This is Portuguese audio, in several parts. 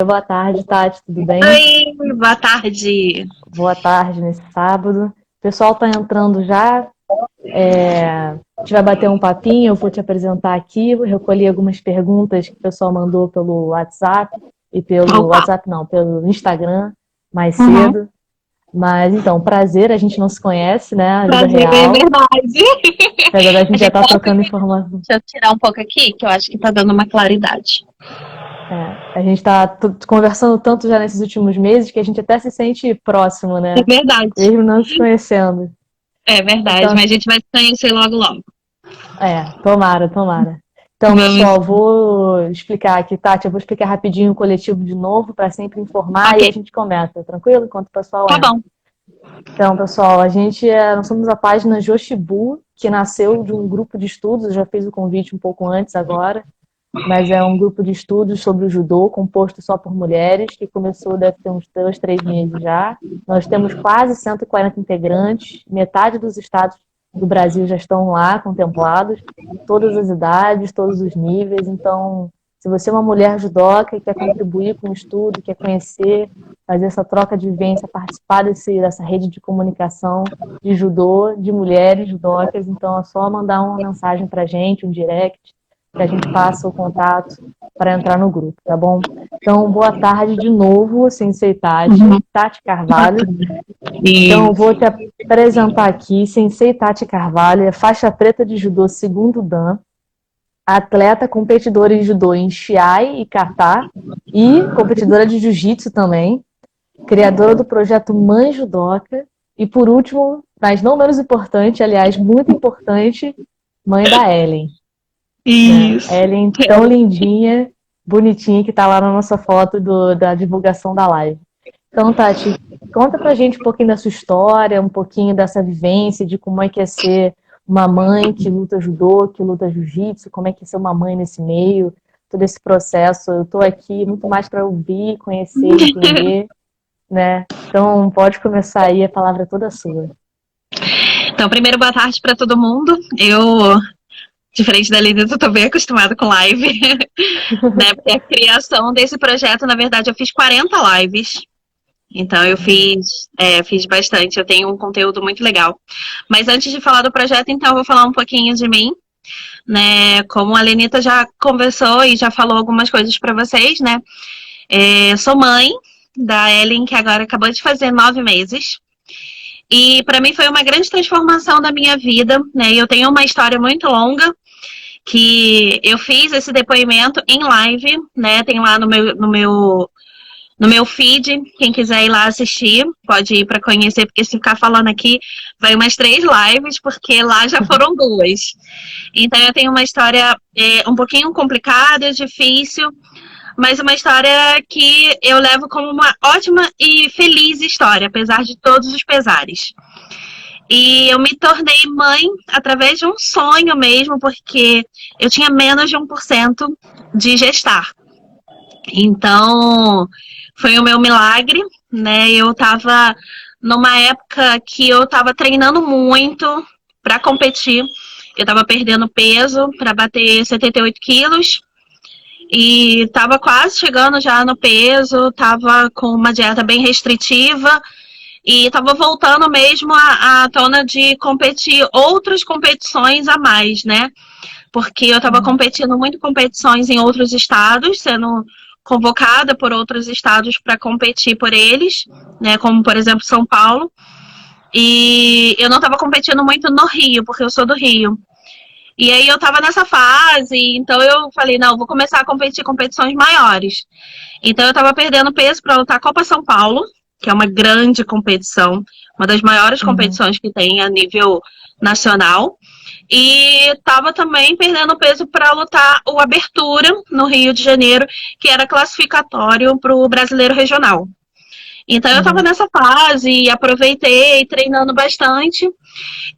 Boa tarde, Tati, tudo bem? Oi, boa tarde. Boa tarde nesse sábado. O pessoal tá entrando já. A gente vai bater um papinho, eu vou te apresentar aqui, eu recolhi algumas perguntas que o pessoal mandou pelo WhatsApp e pelo Opa. WhatsApp não, pelo Instagram mais Uhum. cedo. Mas então, prazer, a gente não se conhece, né? A vida Prazer, é real. verdade. Apesar da gente A já gente estar só trocando informação. deixa eu tirar um pouco aqui, que eu acho que tá dando uma claridade. A gente está conversando tanto já nesses últimos meses que a gente até se sente próximo, É né? verdade. Mesmo não se conhecendo. É verdade, Então, mas a gente vai se conhecer logo logo. tomara, tomara. Então, Vamos. pessoal, vou explicar aqui, Tati, eu vou explicar rapidinho o coletivo de novo para sempre informar Ok, e a gente começa, tranquilo? Enquanto o pessoal tá entra. bom. Então, pessoal, nós somos a página Joshibu, que nasceu de um grupo de estudos, eu já fiz o convite um pouco antes agora, mas é um grupo de estudos sobre o judô, composto só por mulheres, que começou, deve ter uns 2, 3 meses já. Nós temos quase 140 integrantes, metade dos estados do Brasil já estão lá contemplados, todas as idades, todos os níveis. Então, se você é uma mulher judoca e quer contribuir com o estudo, quer conhecer, fazer essa troca de vivência, participar dessa rede de comunicação de judô, de mulheres judocas, então é só mandar uma mensagem para a gente, um direct, que a gente passa o contato para entrar no grupo, tá bom? Então, boa tarde de novo, Sensei Tati, Uhum. Tati Carvalho. Então, eu Isso. vou te apresentar aqui, Sensei Tati Carvalho, é faixa preta de judô segundo dan, atleta competidora em judô em Shiai e Kata, e competidora de jiu-jitsu também, criadora do projeto Mãe Judoca, e por último, mas não menos importante, aliás, muito importante, mãe da Ellen, né? Isso. Ellen tão lindinha, bonitinha, que tá lá na nossa foto da divulgação da live. Então, Tati, conta pra gente um pouquinho da sua história, um pouquinho dessa vivência, de como é que é ser uma mãe que luta judô, que luta jiu-jitsu, como é que é ser uma mãe nesse meio, todo esse processo. Eu tô aqui muito mais para ouvir, conhecer, entender, né? Então, pode começar aí, a palavra é toda sua. Então, primeiro, boa tarde para todo mundo. Eu, diferente da Lina, eu tô bem acostumada com live, né? Porque a criação desse projeto, na verdade, eu fiz 40 lives. Então eu fiz bastante, eu tenho um conteúdo muito legal. Mas antes de falar do projeto, então eu vou falar um pouquinho de mim, né? Como a Lenita já conversou e já falou algumas coisas para vocês, né? Sou mãe da Ellen, que agora acabou de fazer 9 meses. E para mim foi uma grande transformação da minha vida, né? E eu tenho uma história muito longa que eu fiz esse depoimento em live, né? Tem lá no meu feed, quem quiser ir lá assistir, pode ir para conhecer, porque se ficar falando aqui, vai umas 3 lives, porque lá já foram 2. Então eu tenho uma história um pouquinho complicada, difícil, mas uma história que eu levo como uma ótima e feliz história, apesar de todos os pesares. E eu me tornei mãe através de um sonho mesmo, porque eu tinha menos de 1% de gestar. Então, foi o meu milagre, né? Eu tava numa época que eu tava treinando muito para competir. Eu tava perdendo peso para bater 78 quilos e tava quase chegando já no peso, tava com uma dieta bem restritiva e tava voltando mesmo à tona de competir outras competições a mais, né? Porque eu estava competindo muito competições em outros estados, sendo convocada por outros estados para competir por eles, né, como por exemplo São Paulo. E eu não estava competindo muito no Rio, porque eu sou do Rio. E aí eu estava nessa fase, então eu falei, não, vou começar a competir competições maiores. Então eu estava perdendo peso para lutar a Copa São Paulo, que é uma grande competição, uma das maiores Uhum. competições que tem a nível nacional. E estava também perdendo peso para lutar o Abertura no Rio de Janeiro, que era classificatório para o Brasileiro Regional. Então eu estava Uhum. nessa fase, aproveitei, treinando bastante.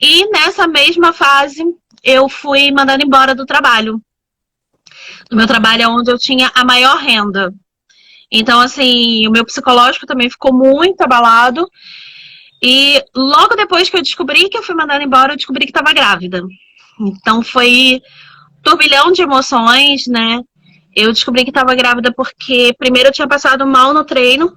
E nessa mesma fase eu fui mandada embora do trabalho. Do meu trabalho é onde eu tinha a maior renda. Então, assim, o meu psicológico também ficou muito abalado. E logo depois que eu descobri que eu fui mandada embora, eu descobri que estava grávida. Então foi turbilhão de emoções, né? eu descobri que estava grávida porque primeiro eu tinha passado mal no treino,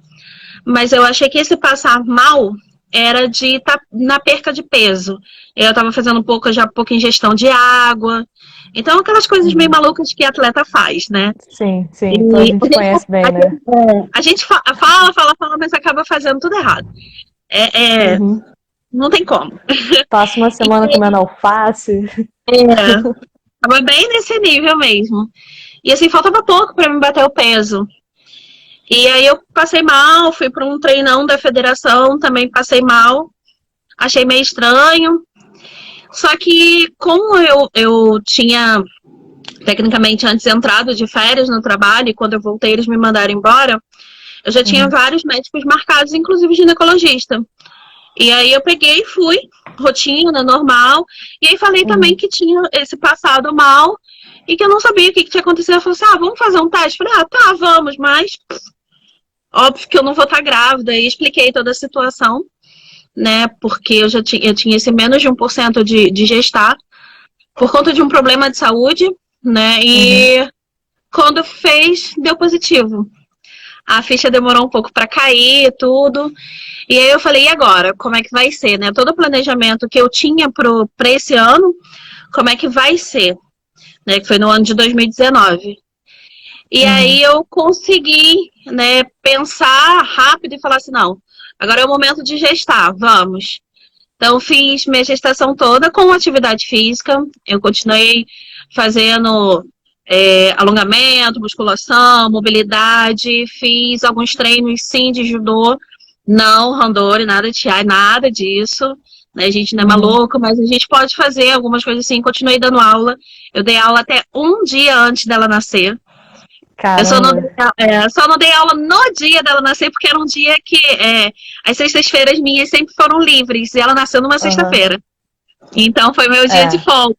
mas eu achei que esse passar mal era de estar na perca de peso. Eu estava fazendo pouca ingestão de água. Então, aquelas coisas meio malucas que atleta faz, né? Sim, sim. Então a E gente conhece bem, né? a gente fala, mas acaba fazendo tudo errado. Uhum. Não tem como. Passa uma semana comendo alface. Tava bem nesse nível mesmo. E assim, faltava pouco para me bater o peso. E aí eu passei mal, fui para um treinão da federação, também passei mal. Achei meio estranho. Só que como eu tinha, tecnicamente, antes entrado de férias no trabalho, e quando eu voltei eles me mandaram embora, eu já tinha Uhum. vários médicos marcados, inclusive ginecologista. E aí eu peguei e fui, rotina, normal. E aí falei também que tinha esse passado mal e que eu não sabia o que tinha acontecido. Ela falou assim, vamos fazer um teste? Eu falei, tá, vamos, mas óbvio que eu não vou estar grávida. E expliquei toda a situação, né? Porque eu tinha esse menos de 1% de gestar por conta de um problema de saúde, né? E quando fez, deu positivo. A ficha demorou um pouco para cair e tudo. E aí eu falei, e agora? Como é que vai ser, né? Todo o planejamento que eu tinha para esse ano, como é que vai ser? Né? Que foi no ano de 2019. E aí eu consegui, né, pensar rápido e falar assim, não, agora é o momento de gestar, vamos. Então fiz minha gestação toda com atividade física. Eu continuei fazendo alongamento, musculação, mobilidade, fiz alguns treinos sim de judô, não randori, nada de chai, nada disso, né? A gente não é maluco, mas a gente pode fazer algumas coisas assim. Continuei dando aula, eu dei aula até um dia antes dela nascer. Eu Caramba. só não dei aula no dia dela nascer, porque era um dia que as sextas-feiras minhas sempre foram livres, e ela nasceu numa sexta-feira. Então foi meu dia de folga.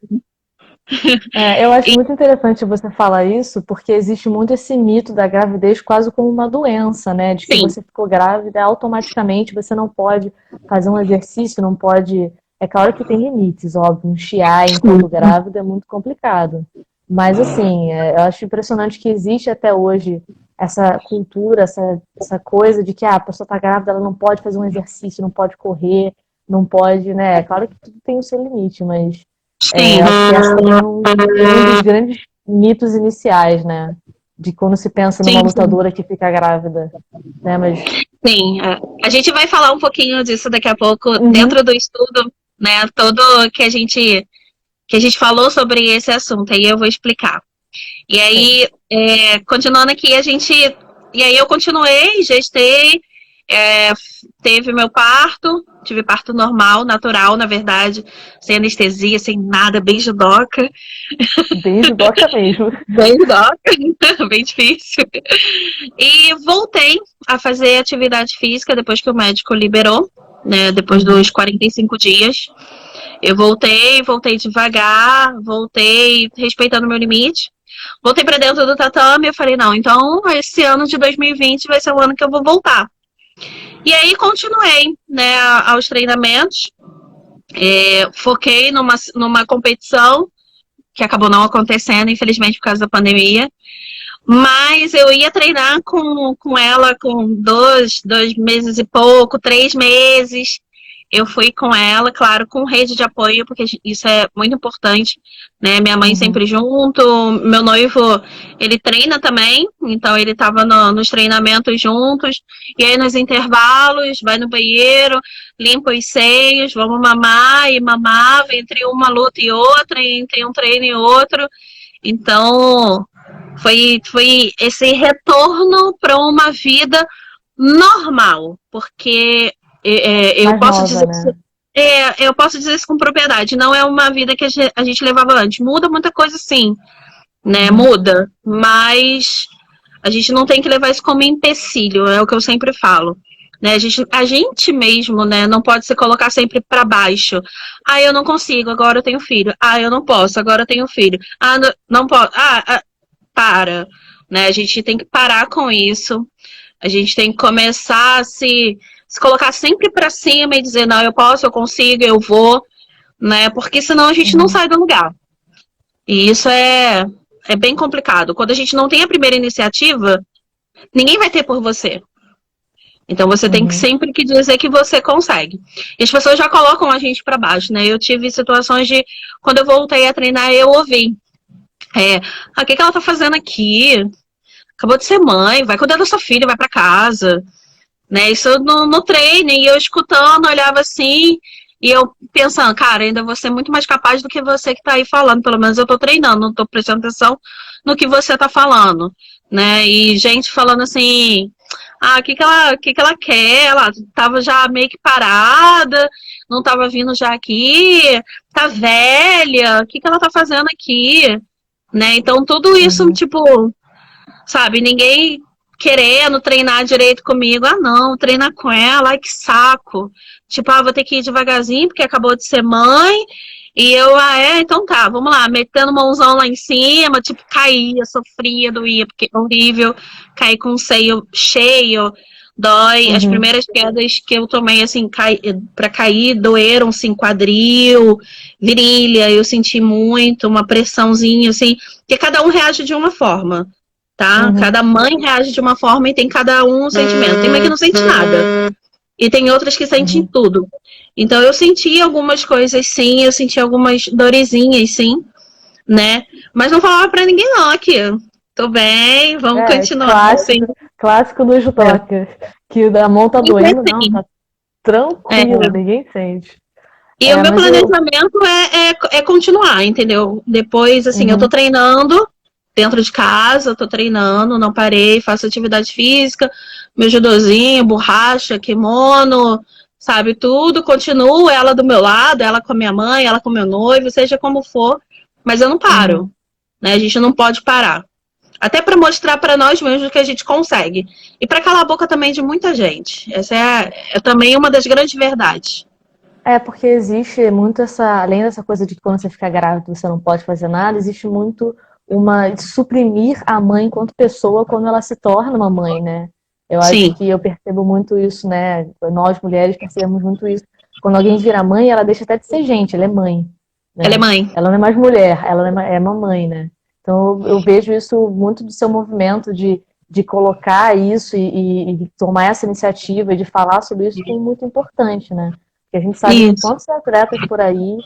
Eu acho muito interessante você falar isso, porque existe muito esse mito da gravidez quase como uma doença, né? De que Sim. você ficou grávida, automaticamente você não pode fazer um exercício, não pode. É claro que tem limites, óbvio. Um chiar enquanto grávida é muito complicado. Mas, assim, eu acho impressionante que existe até hoje essa cultura, essa coisa de que a pessoa está grávida, ela não pode fazer um exercício, não pode correr, não pode, né? É claro que tudo tem o seu limite, mas. Sim. Acho que essa também é um dos grandes mitos iniciais, né? De quando se pensa numa Sim, lutadora que fica grávida, né? Mas sim. A gente vai falar um pouquinho disso daqui a pouco dentro do estudo, né? Todo que a gente falou sobre esse assunto, aí eu vou explicar. E aí, continuando aqui, e aí eu continuei, gestei, teve meu parto, tive parto normal, natural, na verdade, sem anestesia, sem nada, bem judoca. bem judoca mesmo. Bem judoca, bem difícil. E voltei a fazer atividade física depois que o médico liberou, né, depois dos 45 dias. Eu voltei devagar, voltei respeitando o meu limite. Voltei para dentro do tatame, eu falei, não, então esse ano de 2020 vai ser o ano que eu vou voltar. E aí continuei, né, aos treinamentos, foquei numa competição, que acabou não acontecendo, infelizmente, por causa da pandemia. Mas eu ia treinar com ela com dois meses e pouco, 3 meses. Eu fui com ela, claro, com rede de apoio, porque isso é muito importante, né? Minha mãe sempre junto, meu noivo, ele treina também, então ele estava nos treinamentos juntos, e aí nos intervalos, vai no banheiro, limpa os seios, vamos mamar, e mamava entre uma luta e outra, entre um treino e outro. Então, foi esse retorno para uma vida normal, porque eu posso dizer né? eu posso dizer isso com propriedade, não é uma vida que a gente levava antes. Muda muita coisa, sim, né? Muda, mas a gente não tem que levar isso como empecilho, é o que eu sempre falo. Né? A gente mesmo, né, não pode se colocar sempre para baixo. Eu não consigo, agora eu tenho filho. Eu não posso, agora eu tenho filho. Não posso. Para. Né? A gente tem que parar com isso. A gente tem que começar a se colocar sempre para cima e dizer, não, eu posso, eu consigo, eu vou, né? Porque senão a gente não sai do lugar. E isso é é bem complicado. Quando a gente não tem a primeira iniciativa, ninguém vai ter por você. Então você tem que sempre que dizer que você consegue. E as pessoas já colocam a gente para baixo, né? Eu tive situações de, quando eu voltei a treinar, eu ouvi. O que ela tá fazendo aqui? Acabou de ser mãe, vai cuidar da sua filha, vai para casa. Né? Isso no treino, e eu escutando, olhava assim, e eu pensando, cara, ainda vou ser muito mais capaz do que você que tá aí falando. Pelo menos eu tô treinando, não tô prestando atenção no que você tá falando. Né? E gente falando assim, o que ela quer? Ela tava já meio que parada, não tava vindo já aqui, tá velha, o que ela tá fazendo aqui? Né? Então tudo isso, tipo, sabe, ninguém querendo treinar direito comigo. Ah, não, treinar com ela, ai que saco. Tipo, vou ter que ir devagarzinho porque acabou de ser mãe. E eu, então tá, vamos lá, metendo mãozão lá em cima, tipo, caía, sofria, doía, porque é horrível, cair com o seio cheio, dói. As primeiras quedas que eu tomei, assim, pra cair, doeram, assim, quadril, virilha, eu senti muito, uma pressãozinha, assim, porque cada um reage de uma forma. Tá? Cada mãe reage de uma forma e tem cada um sentimento. Tem mãe que não sente nada. E tem outras que sentem tudo. Então eu senti algumas coisas sim, eu senti algumas dorezinhas sim, né? Mas não falava pra ninguém não aqui. Tô bem, vamos continuar assim. Clássico dos judokas. Que a mão tá doendo, não, tá tranquilo, É. ninguém sente. E o meu planejamento é continuar, entendeu? Depois, assim, eu tô treinando dentro de casa, tô treinando, não parei, faço atividade física, meu judozinho, borracha, kimono, sabe, tudo, continuo, ela do meu lado, ela com a minha mãe, ela com meu noivo, seja como for, mas eu não paro, né? A gente não pode parar. Até para mostrar para nós mesmos que a gente consegue. E para calar a boca também de muita gente. Essa é também uma das grandes verdades. Porque existe muito além dessa coisa de que quando você fica grávida você não pode fazer nada, existe muito de suprimir a mãe enquanto pessoa quando ela se torna uma mãe, né? Eu acho que eu percebo muito isso, né? Nós mulheres percebemos muito isso. Quando alguém vira mãe, ela deixa até de ser gente, ela é mãe. Né? Ela é mãe. Ela não é mais mulher, ela é uma mãe, né? Então eu vejo isso muito do seu movimento de colocar isso e tomar essa iniciativa de falar sobre isso como muito importante, né? Porque a gente sabe que quantos atletas por aí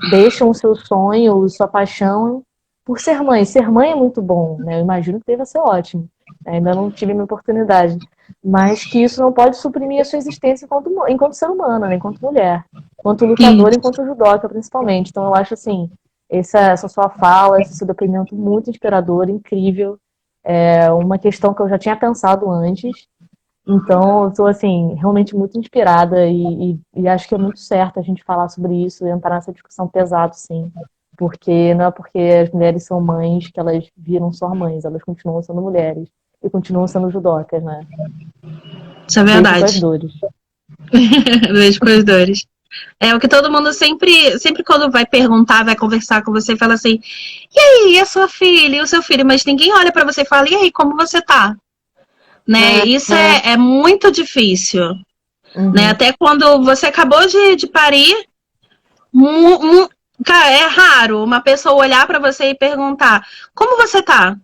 deixam o seu sonho, sua paixão por ser mãe. Ser mãe é muito bom, né? Eu imagino que deva ser ótimo. Ainda não tive minha oportunidade. Mas que isso não pode suprimir a sua existência enquanto ser humana, né? Enquanto mulher. Enquanto lutadora, enquanto judoca, principalmente. Então eu acho assim, essa sua fala, esse seu depoimento muito inspirador, incrível. É uma questão que eu já tinha pensado antes. Então, eu estou, assim, realmente muito inspirada e acho que é muito certo a gente falar sobre isso e entrar nessa discussão pesado, sim. Porque não é porque as mulheres são mães que elas viram só mães, elas continuam sendo mulheres e continuam sendo judocas, né? Isso é verdade. Beijo com as dores. Beijo com as dores. É o que todo mundo sempre quando vai perguntar, vai conversar com você, fala assim, e aí, a sua filha, e o seu filho? Mas ninguém olha pra você e fala, e aí, como você tá? Né? Isso é muito difícil. Né? Até quando você acabou de parir, cara, é raro uma pessoa olhar pra você e perguntar, como você tá?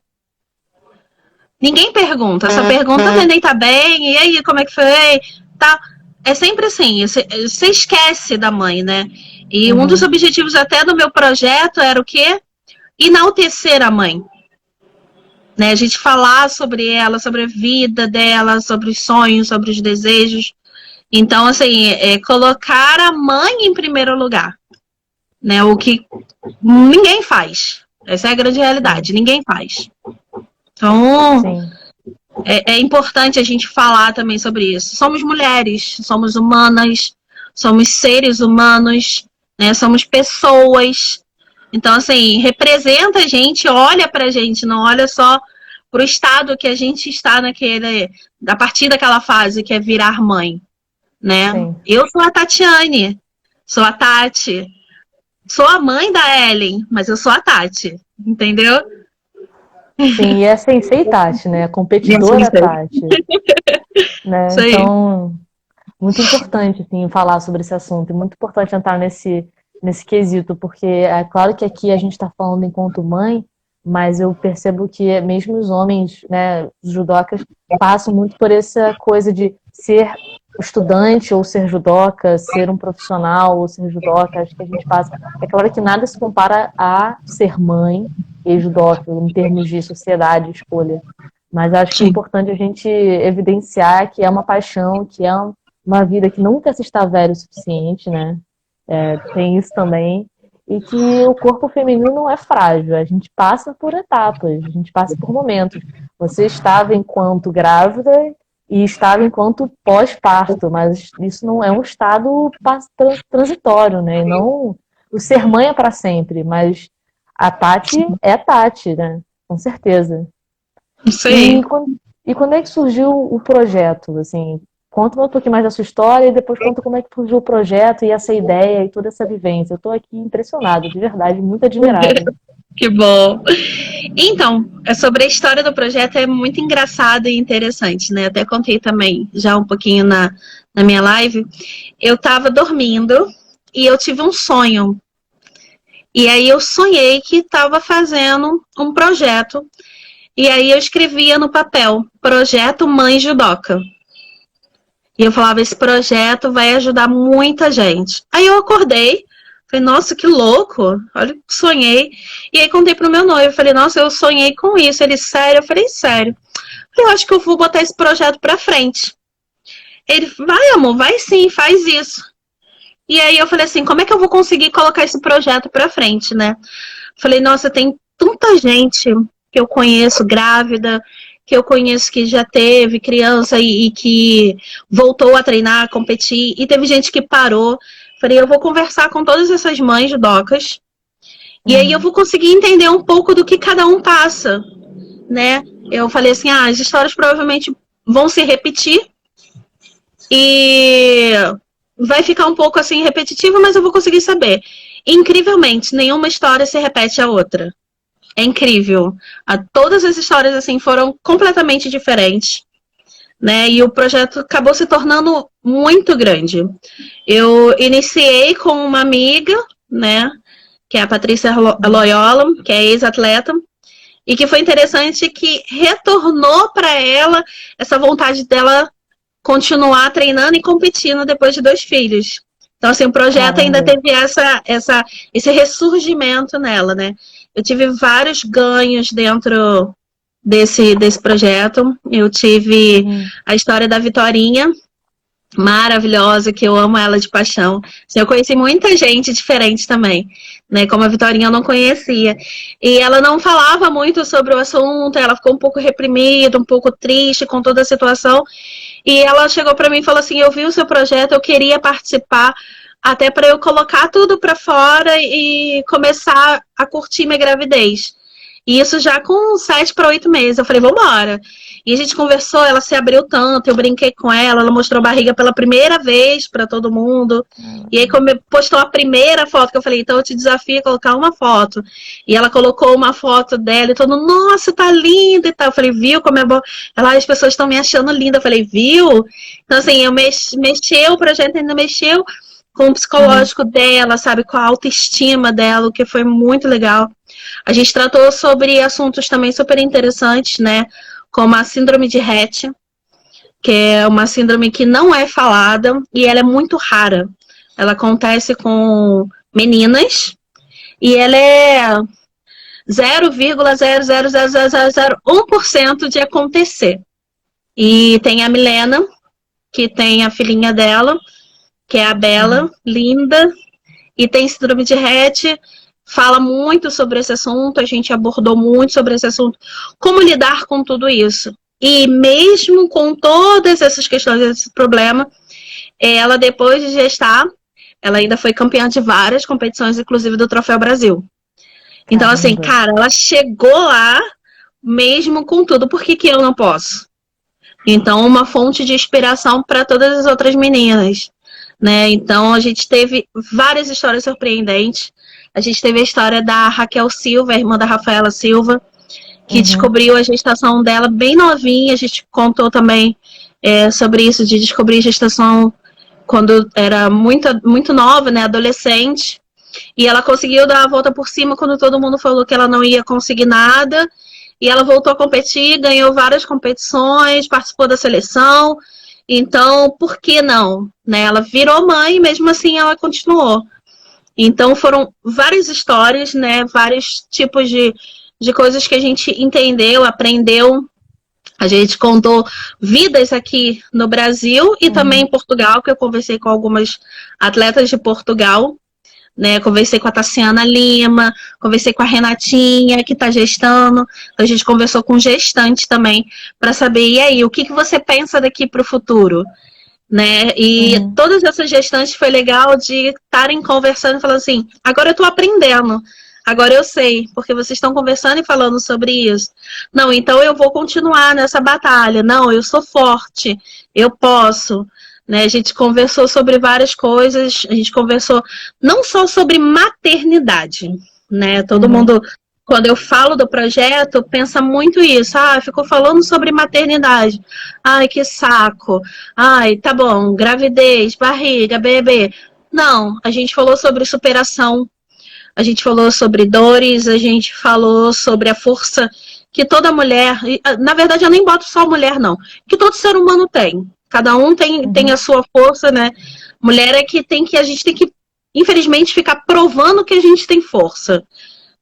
Ninguém pergunta, só pergunta, o neném tá bem, e aí, como é que foi? Tá. É sempre assim, você esquece da mãe, né? E um dos objetivos até do meu projeto era o quê? Enaltecer a mãe. Né? A gente falar sobre ela, sobre a vida dela, sobre os sonhos, sobre os desejos. Então, assim, colocar a mãe em primeiro lugar. Né? O que ninguém faz. Essa é a grande realidade, ninguém faz. Então, é importante a gente falar também sobre isso. Somos mulheres, somos humanas, somos seres humanos, né? Somos pessoas. Então, assim, representa a gente, olha pra gente, não olha só pro estado que a gente está a partir daquela fase que é virar mãe, né? Sim. Eu sou a Tatiane, sou a Tati, sou a mãe da Ellen, mas eu sou a Tati, entendeu? Sim, e é Sensei Tati, né? A competidora Tati. Né? Então, muito importante assim, falar sobre esse assunto, e muito importante entrar nesse quesito, porque é claro que aqui a gente está falando enquanto mãe, mas eu percebo que mesmo os homens, né, os judocas, passam muito por essa coisa de ser estudante ou ser judoca, ser um profissional ou ser judoca. Acho que a gente passa. É claro que nada se compara a ser mãe e judoca em termos de sociedade, escolha. Mas acho que é Sim. importante a gente evidenciar que é uma paixão, que é uma vida que nunca se está velho o suficiente, né? Tem isso também. E que o corpo feminino não é frágil, a gente passa por etapas, a gente passa por momentos. Você estava enquanto grávida e estava enquanto pós-parto, mas isso não é um estado transitório, né? E não o ser mãe é para sempre, mas a Tati é a Tati, né? Com certeza. Isso aí. E quando é que surgiu o projeto? Assim, conta um pouquinho mais da sua história e depois conta como é que surgiu o projeto e essa ideia e toda essa vivência. Eu estou aqui impressionada, de verdade, muito admirada. Que bom. Então, sobre a história do projeto é muito engraçada e interessante, né? Até contei também já um pouquinho na minha live. Eu estava dormindo e eu tive um sonho. E aí eu sonhei que estava fazendo um projeto. E aí eu escrevia no papel, Projeto Mãe Judoca. E eu falava, esse projeto vai ajudar muita gente. Aí eu acordei, falei, nossa, que louco, olha, sonhei. E aí contei pro meu noivo, falei, nossa, eu sonhei com isso. Ele, sério? Eu falei, sério. Eu acho que eu vou botar esse projeto pra frente. Ele, vai amor, vai sim, faz isso. E aí eu falei assim, como é que eu vou conseguir colocar esse projeto pra frente, né? Falei, nossa, tem tanta gente que eu conheço grávida, que eu conheço que já teve criança e que voltou a treinar, a competir, e teve gente que parou. Falei, eu vou conversar com todas essas mães judocas, e aí eu vou conseguir entender um pouco do que cada um passa, né? Eu falei assim, as histórias provavelmente vão se repetir, e vai ficar um pouco assim repetitivo, mas eu vou conseguir saber. Incrivelmente, nenhuma história se repete a outra. É incrível. Todas as histórias assim foram completamente diferentes, né? E o projeto acabou se tornando muito grande. Eu iniciei com uma amiga, né? Que é a Patrícia Loyola, que é ex-atleta, e que foi interessante que retornou para ela essa vontade dela continuar treinando e competindo depois de 2 filhos. Então, assim, o projeto ainda Caramba. teve esse ressurgimento nela, né? Eu tive vários ganhos dentro desse projeto. Eu tive a história da Vitorinha, maravilhosa, que eu amo ela de paixão. Assim, eu conheci muita gente diferente também, né? Como a Vitorinha eu não conhecia. E ela não falava muito sobre o assunto, ela ficou um pouco reprimida, um pouco triste com toda a situação. E ela chegou para mim e falou assim, eu vi o seu projeto, eu queria participar, até para eu colocar tudo para fora e começar a curtir minha gravidez. E isso já com 7 para 8 meses. Eu falei, vamos embora. E a gente conversou, ela se abriu tanto, eu brinquei com ela mostrou barriga pela primeira vez para todo mundo. E aí postou a primeira foto, que eu falei, então eu te desafio a colocar uma foto. E ela colocou uma foto dela e todo mundo, nossa, tá linda e tal. Eu falei, viu como é bom? Ela, as pessoas estão me achando linda. Eu falei, viu? Então, assim, eu mexeu, o projeto ainda mexeu com o psicológico dela, sabe? Com a autoestima dela, o que foi muito legal. A gente tratou sobre assuntos também super interessantes, né? Como a síndrome de Rett, que é uma síndrome que não é falada e ela é muito rara. Ela acontece com meninas e ela é 0,00001% de acontecer. E tem a Milena, que tem a filhinha dela, que é a Bela, linda, e tem síndrome de Rett, fala muito sobre esse assunto, a gente abordou muito sobre esse assunto, como lidar com tudo isso. E mesmo com todas essas questões, esse problema, ela depois de gestar, ela ainda foi campeã de várias competições, inclusive do Troféu Brasil. Então, assim, cara, ela chegou lá mesmo com tudo, por que eu não posso? Então, uma fonte de inspiração para todas as outras meninas, né? Então, a gente teve várias histórias surpreendentes. A gente teve a história da Raquel Silva, a irmã da Rafaela Silva, que descobriu a gestação dela bem novinha. A gente contou também sobre isso, de descobrir a gestação quando era muito, muito nova, né? Adolescente. E ela conseguiu dar a volta por cima quando todo mundo falou que ela não ia conseguir nada. E ela voltou a competir, ganhou várias competições, participou da seleção. Então, por que não? Né? Ela virou mãe e mesmo assim ela continuou. Então, foram várias histórias, né? Vários tipos de coisas que a gente entendeu, aprendeu. A gente contou vidas aqui no Brasil e também em Portugal, que eu conversei com algumas atletas de Portugal, né? Conversei com a Tassiana Lima, conversei com a Renatinha, que está gestando. A gente conversou com gestante também, para saber, e aí, o que você pensa daqui para o futuro? Né? E todas essas gestantes foi legal de estarem conversando e falando assim, agora eu estou aprendendo, agora eu sei, porque vocês estão conversando e falando sobre isso. Não, então eu vou continuar nessa batalha. Não, eu sou forte, eu posso. Né? A gente conversou sobre várias coisas, a gente conversou não só sobre maternidade, né? Todo mundo, quando eu falo do projeto, pensa muito isso. Ah, ficou falando sobre maternidade. Ai, que saco. Ai, tá bom, gravidez, barriga, bebê. Não, a gente falou sobre superação, a gente falou sobre dores, a gente falou sobre a força que toda mulher, na verdade eu nem boto só mulher não, que todo ser humano tem. Cada um tem a sua força, né? Mulher é que a gente tem que, infelizmente, ficar provando que a gente tem força,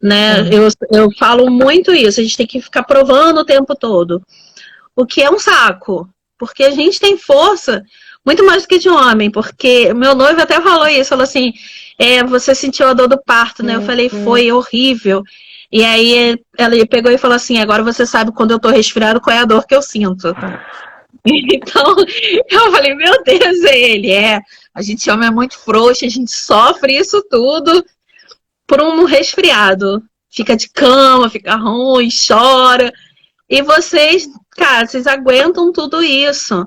né? Eu falo muito isso, a gente tem que ficar provando o tempo todo. O que é um saco, porque a gente tem força muito mais do que de homem, porque meu noivo até falou isso, falou assim, você sentiu a dor do parto, né? Eu falei, foi horrível. E aí ela pegou e falou assim, agora você sabe quando eu tô resfriado qual é a dor que eu sinto. Então, eu falei, meu Deus, a gente homem é muito frouxo, a gente sofre isso tudo por um resfriado. Fica de cama, fica ruim, chora. E vocês, cara, vocês aguentam tudo isso.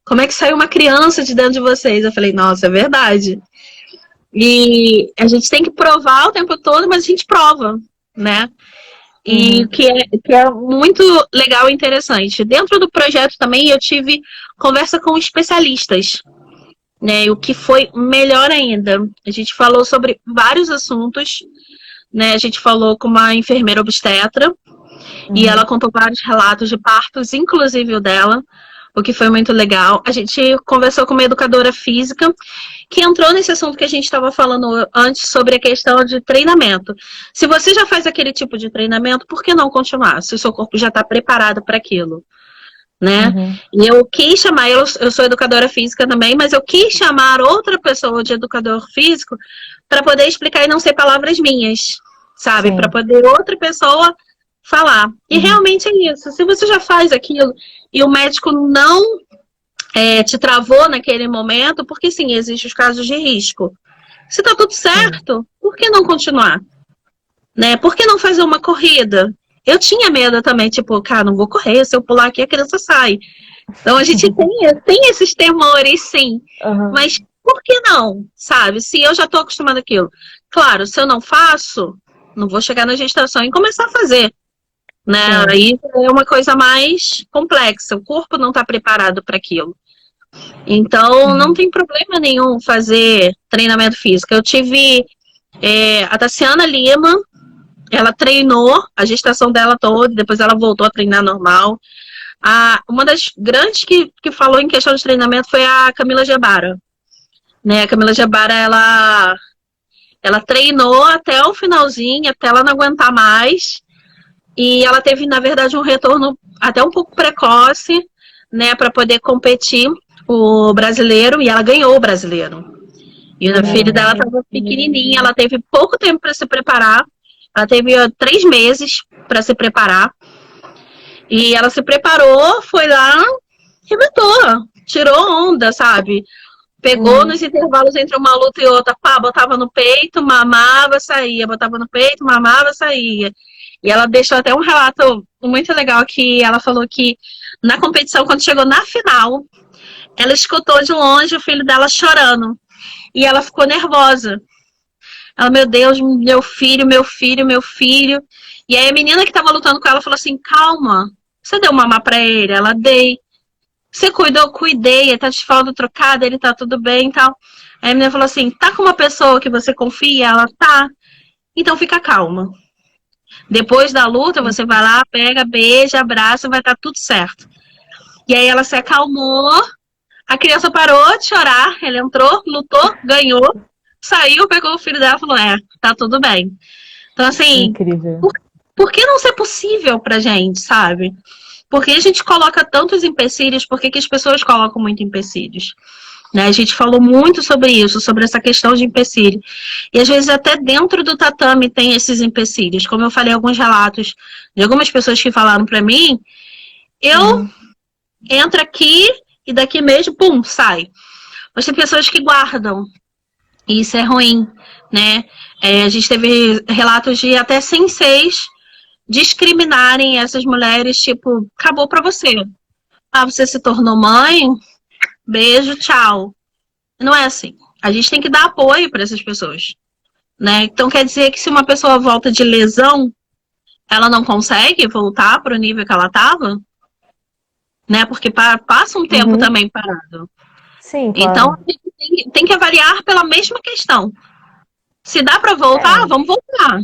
Como é que sai uma criança de dentro de vocês? Eu falei, nossa, é verdade. E a gente tem que provar o tempo todo, mas a gente prova, né? E que é muito legal e interessante. Dentro do projeto também eu tive conversa com especialistas, né? O que foi melhor ainda. A gente falou sobre vários assuntos, né? A gente falou com uma enfermeira obstetra e ela contou vários relatos de partos, inclusive o dela, o que foi muito legal. A gente conversou com uma educadora física que entrou nesse assunto que a gente estava falando antes sobre a questão de treinamento. Se você já faz aquele tipo de treinamento, por que não continuar? Se o seu corpo já está preparado para aquilo, né? E eu quis chamar, eu sou educadora física também, mas eu quis chamar outra pessoa de educador físico para poder explicar e não ser palavras minhas, sabe? Para poder outra pessoa falar. E realmente é isso. Se você já faz aquilo e o médico não te travou naquele momento, porque sim, existem os casos de risco. Se tá tudo certo, por que não continuar? Né? Por que não fazer uma corrida? Eu tinha medo também, tipo, cara, não vou correr, se eu pular aqui a criança sai. Então a gente tem esses temores, sim. Mas por que não? Sabe? Se eu já tô acostumada àquilo. Claro, se eu não faço, não vou chegar na gestação e começar a fazer. Né? Aí é uma coisa mais complexa. O corpo não está preparado para aquilo. Então, não tem problema nenhum fazer treinamento físico. Eu tive a Tassiana Lima, ela treinou a gestação dela toda, depois ela voltou a treinar normal. Uma das grandes que falou em questão de treinamento foi a Camila Gebara. Né? A Camila Gebara, ela treinou até o finalzinho, até ela não aguentar mais. E ela teve, na verdade, um retorno até um pouco precoce, né, para poder competir o brasileiro, e ela ganhou o brasileiro. E a filha dela estava pequenininha, ela teve pouco tempo para se preparar, ela teve 3 meses para se preparar, e ela se preparou, foi lá, arrebentou, tirou onda, sabe? Pegou nos intervalos entre uma luta e outra, pá, botava no peito, mamava, saía, botava no peito, mamava, saía. E ela deixou até um relato muito legal que ela falou que na competição, quando chegou na final, ela escutou de longe o filho dela chorando. E ela ficou nervosa. Ela, meu Deus, meu filho, meu filho, meu filho. E aí a menina que estava lutando com ela falou assim, calma, você deu mamar pra ele? Ela, dei. Você cuidou? Cuidei, ele tá de fralda trocada, ele tá tudo bem e tal. Aí a menina falou assim, tá com uma pessoa que você confia? Ela, tá. Então fica calma. Depois da luta, você vai lá, pega, beija, abraça, vai estar tudo certo. E aí ela se acalmou, a criança parou de chorar, ela entrou, lutou, ganhou, saiu, pegou o filho dela e falou, tá tudo bem. Então, assim, Incrível. por que não ser possível pra gente, sabe? Por que a gente coloca tantos empecilhos? Por que, que as pessoas colocam muito empecilhos? Né? A gente falou muito sobre isso, sobre essa questão de empecilho. E às vezes até dentro do tatame tem esses empecilhos. Como eu falei alguns relatos de algumas pessoas que falaram pra mim, eu entro aqui e daqui mesmo, pum, sai. Mas tem pessoas que guardam. E isso é ruim, né? A gente teve relatos de até senseis discriminarem essas mulheres, tipo, acabou pra você. Ah, você se tornou mãe? Beijo, tchau. Não é assim. A gente tem que dar apoio para essas pessoas, né? Então quer dizer que se uma pessoa volta de lesão, ela não consegue voltar para o nível que ela estava, né? Porque passa um tempo também parado. Sim, Então claro. a gente tem que avaliar pela mesma questão. Se dá para voltar, vamos voltar.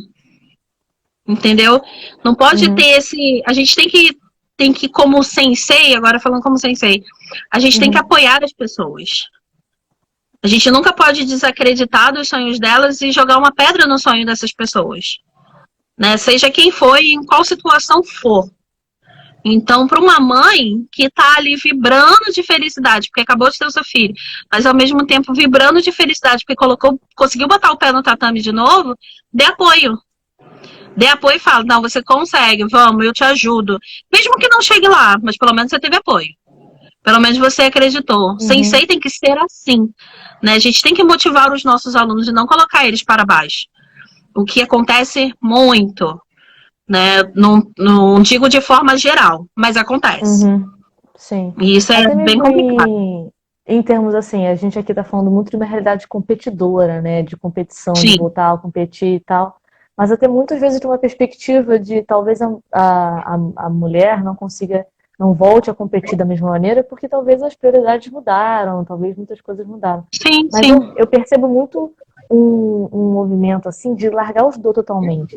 Entendeu? Não pode ter esse. A gente tem que, como sensei, agora falando como sensei, a gente tem que apoiar as pessoas. A gente nunca pode desacreditar dos sonhos delas e jogar uma pedra no sonho dessas pessoas, né? Seja quem for e em qual situação for. Então, para uma mãe que está ali vibrando de felicidade, porque acabou de ter o seu filho, mas ao mesmo tempo vibrando de felicidade, porque conseguiu botar o pé no tatame de novo, dê apoio. Dê apoio e fala, não, você consegue, vamos, eu te ajudo. Mesmo que não chegue lá, mas pelo menos você teve apoio. Pelo menos você acreditou. Sensei tem que ser assim, né? A gente tem que motivar os nossos alunos e não colocar eles para baixo. O que acontece muito, né? Não digo de forma geral, mas acontece. Sim. E isso é Até bem mesmo complicado. em termos assim, a gente aqui está falando muito de uma realidade competidora, né? De competição, de Sim, voltar a competir e tal. Mas até muitas vezes de uma perspectiva de talvez a mulher não consiga, não volte a competir da mesma maneira, porque talvez as prioridades mudaram, talvez muitas coisas mudaram. sim, Mas sim. eu percebo muito um movimento assim de largar o judô totalmente.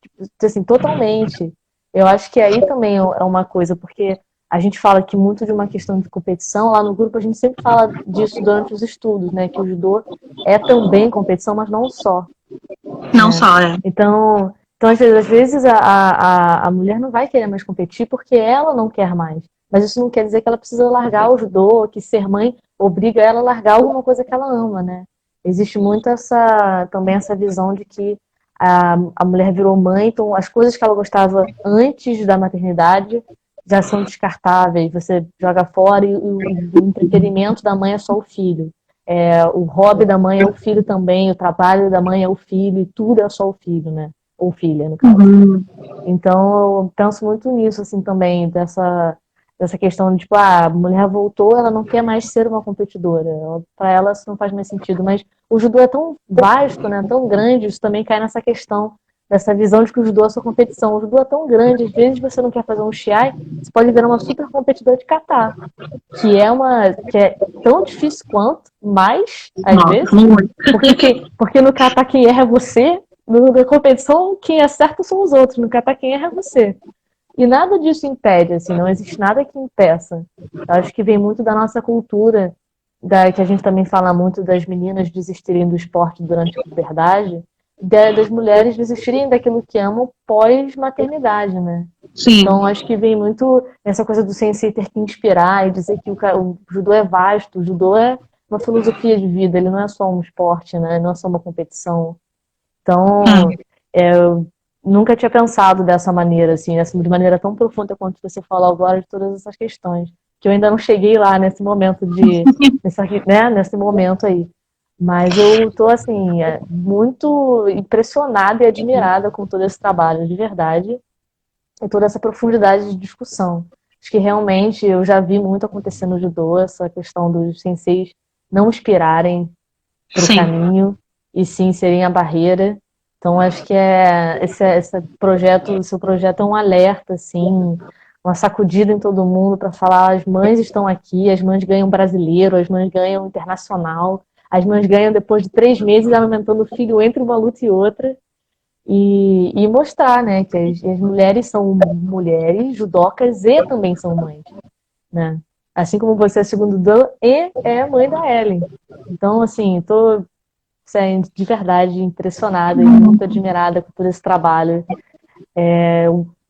Tipo, assim, totalmente. Eu acho que aí também é uma coisa, porque a gente fala aqui muito de uma questão de competição, lá no grupo a gente sempre fala disso durante os estudos, né? Que o judô é também competição, mas não só, Não né? só, é. Então às vezes a mulher não vai querer mais competir porque ela não quer mais. Mas isso não quer dizer que ela precisa largar o judô, que ser mãe obriga ela a largar alguma coisa que ela ama, né? Existe muito também essa visão de que a mulher virou mãe, então as coisas que ela gostava antes da maternidade já são descartáveis, você joga fora e o entretenimento da mãe é só o filho. O hobby da mãe é o filho também, o trabalho da mãe é o filho, e tudo é só o filho, né? Ou filha, no caso. Então, eu penso muito nisso, assim, também, dessa questão de, tipo, a mulher voltou, ela não quer mais ser uma competidora. Para ela isso não faz mais sentido. Mas o judô é tão vasto, né? Tão grande, isso também cai nessa questão, dessa visão de que o judô é sua competição. O judô é tão grande, às vezes você não quer fazer um shiai, você pode virar uma super competidora de kata, que é tão difícil quanto, mais, às Nossa, vezes, muito. porque no kata quem erra é você, na competição quem acerta são os outros, no kata quem erra é você. E nada disso impede, assim, não existe nada que impeça. Eu acho que vem muito da nossa cultura, que a gente também fala muito das meninas desistirem do esporte durante a puberdade, das mulheres desistirem daquilo que amam pós-maternidade, né? Sim, Então, acho que vem muito essa coisa do sensei ter que inspirar e dizer que o judô é vasto, o judô é uma filosofia de vida, ele não é só um esporte, né? Não é só uma competição. Então, é. eu nunca tinha pensado dessa maneira, assim, de maneira tão profunda quanto você falou agora de todas essas questões. Que eu ainda não cheguei lá nesse momento nesse momento aí. Mas eu tô, assim, muito impressionada e admirada com todo esse trabalho, de verdade, e toda essa profundidade de discussão. Acho que realmente eu já vi muito acontecer no judô, essa questão dos senseis não inspirarem para o Sim. caminho e sim serem a barreira. Então acho que esse projeto, o seu projeto é um alerta, assim, uma sacudida em todo mundo para falar: as mães estão aqui, as mães ganham brasileiro, as mães ganham internacional, as mães ganham depois de 3 meses amamentando o filho entre uma luta e outra. E mostrar, né, que as mulheres são mulheres judocas e também são mães, né? Assim como você é segundo Dan e é mãe da Ellen. Então, assim, tô de verdade impressionada e muito admirada por esse trabalho.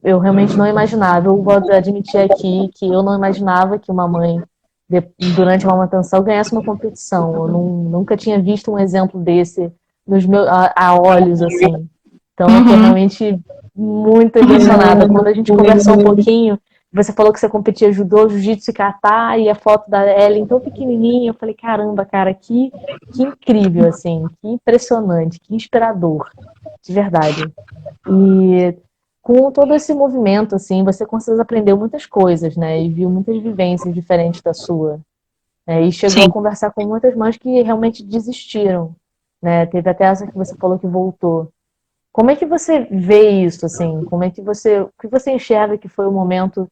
Eu realmente não imaginava, eu vou admitir aqui que eu não imaginava que uma mãe, durante uma manutenção, ganhasse uma competição. Eu nunca tinha visto um exemplo desse nos meus, a olhos, assim. Então, eu tô realmente muito emocionada. Quando a gente conversou um pouquinho, você falou que você competia judô, jiu-jitsu e kata, e a foto da Ellen tão pequenininha, eu falei, caramba, cara, que incrível, assim, que impressionante, que inspirador, de verdade. E com todo esse movimento, assim, você com certeza aprendeu muitas coisas, né, e viu muitas vivências diferentes da sua, né, e chegou a conversar com muitas mães que realmente desistiram, né, teve até essa que você falou que voltou. Como é que você vê isso, assim? Como é que o que você enxerga que foi o momento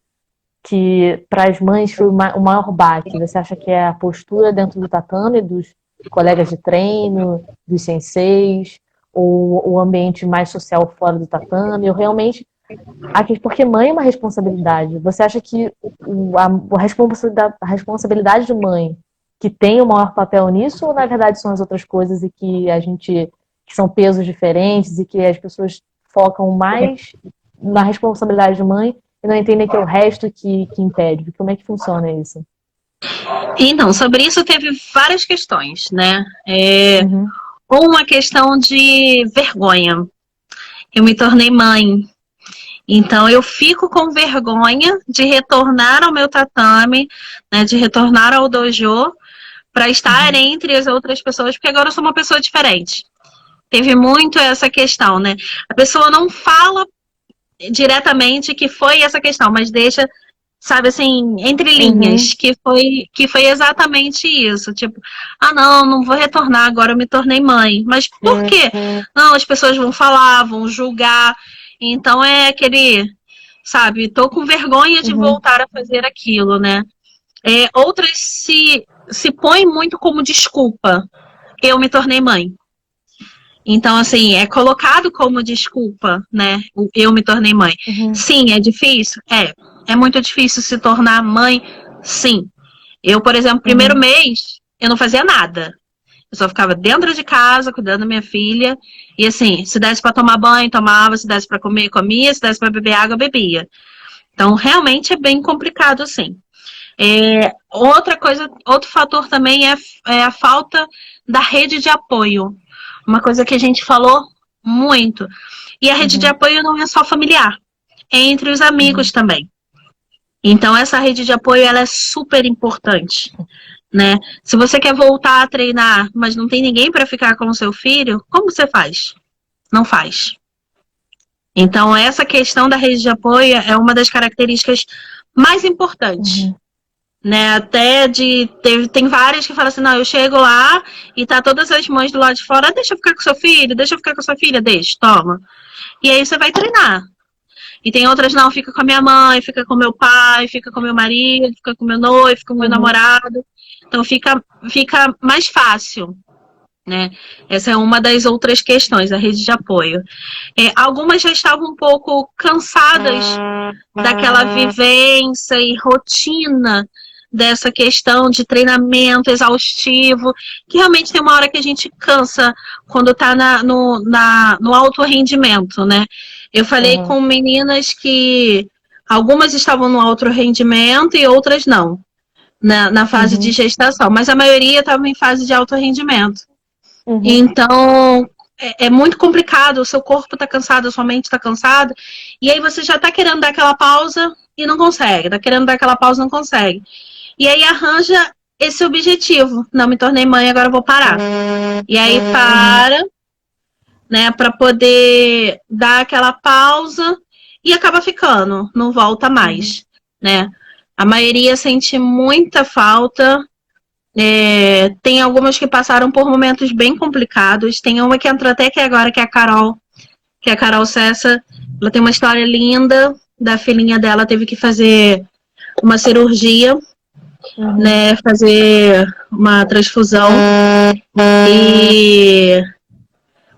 que para as mães foi o maior baque? Você acha que é a postura dentro do tatame dos colegas de treino, dos senseis, ou o ambiente mais social fora do tatame? Ou realmente, porque mãe é uma responsabilidade. Você acha que a responsabilidade de mãe que tem o maior papel nisso, ou na verdade são as outras coisas e que são pesos diferentes e que as pessoas focam mais na responsabilidade de mãe e não entendem que é o resto que impede? Como é que funciona isso? Então, sobre isso teve várias questões, né? Uhum. Uma questão de vergonha. Eu me tornei mãe. Então, eu fico com vergonha de retornar ao meu tatame, né, de retornar ao dojo, para estar entre as outras pessoas, porque agora eu sou uma pessoa diferente. Teve muito essa questão, né? A pessoa não fala diretamente que foi essa questão, mas deixa, sabe assim, entre linhas, que foi exatamente isso. Tipo, não vou retornar, agora eu me tornei mãe. Mas por quê? Não, as pessoas vão falar, vão julgar. Então é aquele, sabe, tô com vergonha de voltar a fazer aquilo, né? Outras se põem muito como desculpa. Eu me tornei mãe. Então, assim, é colocado como desculpa, né? Eu me tornei mãe. Sim, é difícil? É muito difícil se tornar mãe? Sim. Eu, por exemplo, primeiro mês, eu não fazia nada. Eu só ficava dentro de casa, cuidando da minha filha. E assim, se desse para tomar banho, tomava. Se desse para comer, comia. Se desse para beber água, bebia. Então, realmente é bem complicado, assim. Outra coisa, outro fator também é a falta da rede de apoio. Uma coisa que a gente falou muito. E a rede de apoio não é só familiar, é entre os amigos também. Então, essa rede de apoio ela é super importante, né? Se você quer voltar a treinar, mas não tem ninguém para ficar com o seu filho, como você faz? Não faz. Então, essa questão da rede de apoio é uma das características mais importantes. Né, tem várias que falam assim, não, eu chego lá e tá todas as mães do lado de fora, deixa eu ficar com seu filho, deixa eu ficar com sua filha, deixa, toma. E aí você vai treinar. E tem outras, não, fica com a minha mãe, fica com meu pai, fica com meu marido, fica com meu noivo, fica com meu namorado. Então fica mais fácil, né? Essa é uma das outras questões, a rede de apoio. Algumas já estavam um pouco cansadas daquela vivência e rotina dessa questão de treinamento exaustivo, que realmente tem uma hora que a gente cansa quando está no alto rendimento, né? Eu falei com meninas que algumas estavam no alto rendimento e outras não, na fase de gestação, mas a maioria estava em fase de alto rendimento. Então, é muito complicado, o seu corpo está cansado, a sua mente está cansada, e aí você já está querendo dar aquela pausa e não consegue, está querendo dar aquela pausa e não consegue. E aí arranja esse objetivo, não, me tornei mãe, agora eu vou parar. E aí para, né, para poder dar aquela pausa e acaba ficando, não volta mais, né. A maioria sente muita falta. Tem algumas que passaram por momentos bem complicados. Tem uma que entrou até aqui agora, que é a Carol Cessa. Ela tem uma história linda da filhinha dela, teve que fazer uma cirurgia né, fazer uma transfusão. E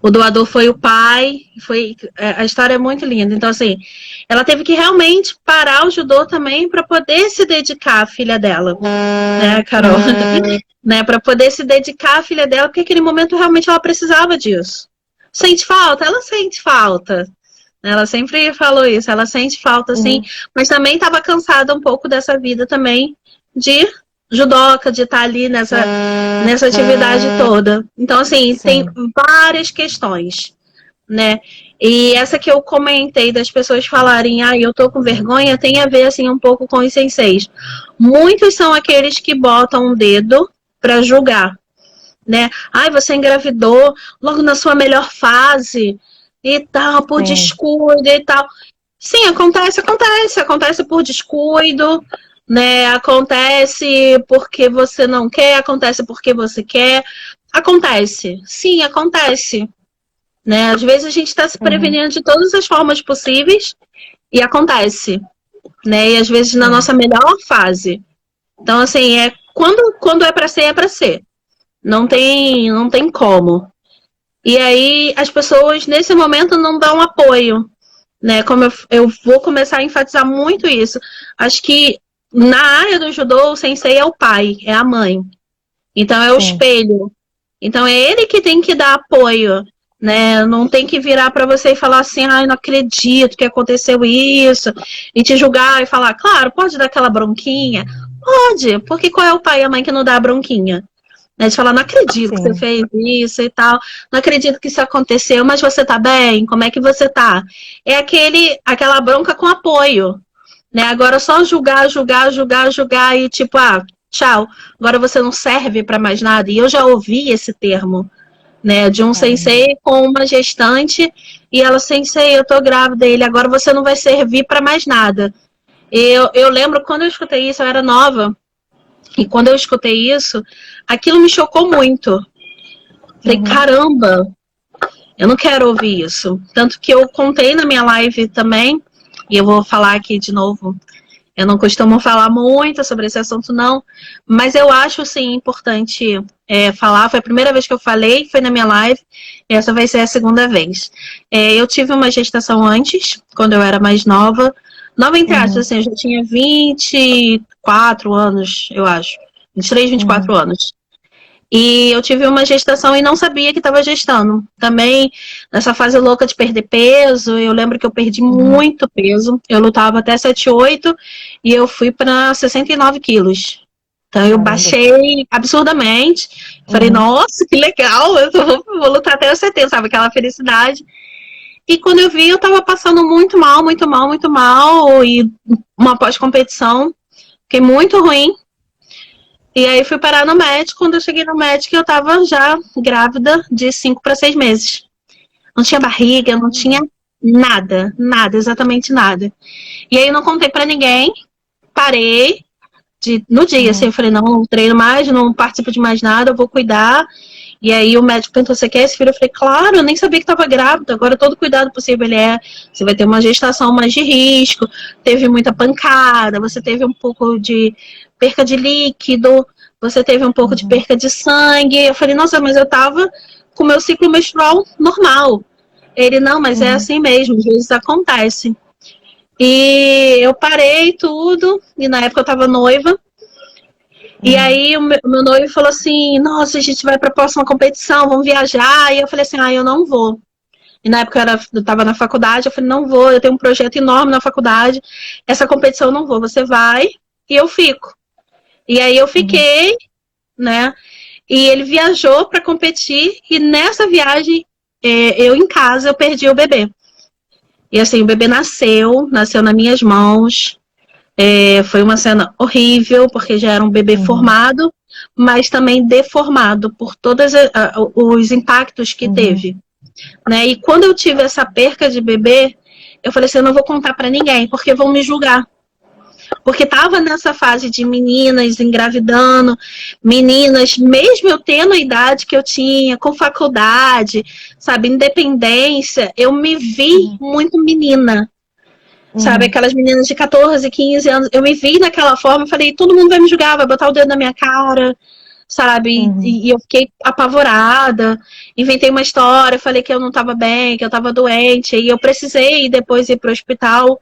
o doador foi o pai. A história é muito linda. Então, assim, ela teve que realmente parar o judô também para poder se dedicar à filha dela, né, Carol? Né, para poder se dedicar à filha dela, porque naquele momento realmente ela precisava disso. Sente falta? Ela sente falta. Ela sempre falou isso, ela sente falta, sim, mas também estava cansada um pouco dessa vida também de judoca, de estar ali nessa atividade toda. Então, assim, tem várias questões, né? E essa que eu comentei das pessoas falarem, eu tô com vergonha, tem a ver, assim, um pouco com os senseis. Muitos são aqueles que botam um dedo para julgar, né? Você engravidou logo na sua melhor fase e tal, por descuido e tal. Sim, acontece por descuido, né? Acontece porque você não quer, acontece porque você quer. Acontece, sim, acontece. Né? Às vezes a gente está se prevenindo de todas as formas possíveis e acontece, né? E às vezes na nossa melhor fase. Então, assim, quando é para ser, é para ser. Não tem como. E aí as pessoas nesse momento não dão apoio, né? Como eu vou começar a enfatizar muito isso. Acho que na área do judô o sensei é o pai, é a mãe. Então é o espelho. Então é ele que tem que dar apoio, né? Não tem que virar para você e falar assim, não acredito que aconteceu isso, e te julgar e falar, claro, pode dar aquela bronquinha? Pode, porque qual é o pai e a mãe que não dá a bronquinha? Né, de falar, não acredito que você fez isso e tal, não acredito que isso aconteceu, mas você tá bem? Como é que você tá? É aquela bronca com apoio, né? Agora só julgar e tipo, tchau, agora você não serve para mais nada. E eu já ouvi esse termo, né, de um sensei com uma gestante e ela, sensei, eu tô grávida, ele, agora você não vai servir para mais nada. Eu lembro quando eu escutei isso, eu era nova. E quando eu escutei isso, aquilo me chocou muito. Falei, caramba, eu não quero ouvir isso. Tanto que eu contei na minha live também, e eu vou falar aqui de novo. Eu não costumo falar muito sobre esse assunto, não. Mas eu acho, sim, importante falar. Foi a primeira vez que eu falei, foi na minha live. Essa vai ser a segunda vez. Eu tive uma gestação antes, quando eu era mais nova. Nova entre aspas, assim, eu já tinha 24 anos, eu acho. 23, 24 anos. E eu tive uma gestação e não sabia que estava gestando. Também, nessa fase louca de perder peso, eu lembro que eu perdi muito peso. Eu lutava até 78 e eu fui para 69 quilos. Então, eu baixei absurdamente. Falei, nossa, que legal, eu vou lutar até os 70, sabe? Aquela felicidade. E quando eu vi, eu tava passando muito mal, e uma pós-competição, fiquei muito ruim. E aí fui parar no médico, quando eu cheguei no médico, eu tava já grávida de 5 para 6 meses. Não tinha barriga, não tinha nada, exatamente nada. E aí eu não contei pra ninguém, parei, no dia, assim, eu falei, não treino mais, não participo de mais nada, eu vou cuidar. E aí o médico perguntou, você quer esse filho? Eu falei, claro, eu nem sabia que estava grávida, agora todo cuidado possível você vai ter uma gestação mais de risco, teve muita pancada, você teve um pouco de perca de líquido, você teve um pouco de perca de sangue. Eu falei, nossa, mas eu tava com o meu ciclo menstrual normal. Ele, não, mas é assim mesmo, às vezes acontece. E eu parei tudo, e na época eu tava noiva. E aí o meu noivo falou assim, nossa, a gente vai para a próxima competição, vamos viajar. E eu falei assim, eu não vou. E na época eu estava na faculdade, eu falei, não vou, eu tenho um projeto enorme na faculdade, essa competição eu não vou, você vai e eu fico. E aí eu fiquei, né? E ele viajou para competir e nessa viagem, eu em casa, eu perdi o bebê. E assim, o bebê nasceu nas minhas mãos. Foi uma cena horrível, porque já era um bebê formado, mas também deformado por todos os impactos que teve. Né? E quando eu tive essa perca de bebê, eu falei assim, eu não vou contar para ninguém, porque vão me julgar. Porque estava nessa fase de meninas engravidando, meninas, mesmo eu tendo a idade que eu tinha, com faculdade, sabe, independência, eu me vi muito menina. Sabe, aquelas meninas de 14, 15 anos, eu me vi naquela forma, falei, todo mundo vai me julgar, vai botar o dedo na minha cara, sabe? E eu fiquei apavorada, inventei uma história, falei que eu não estava bem, que eu estava doente, e eu precisei depois ir para o hospital.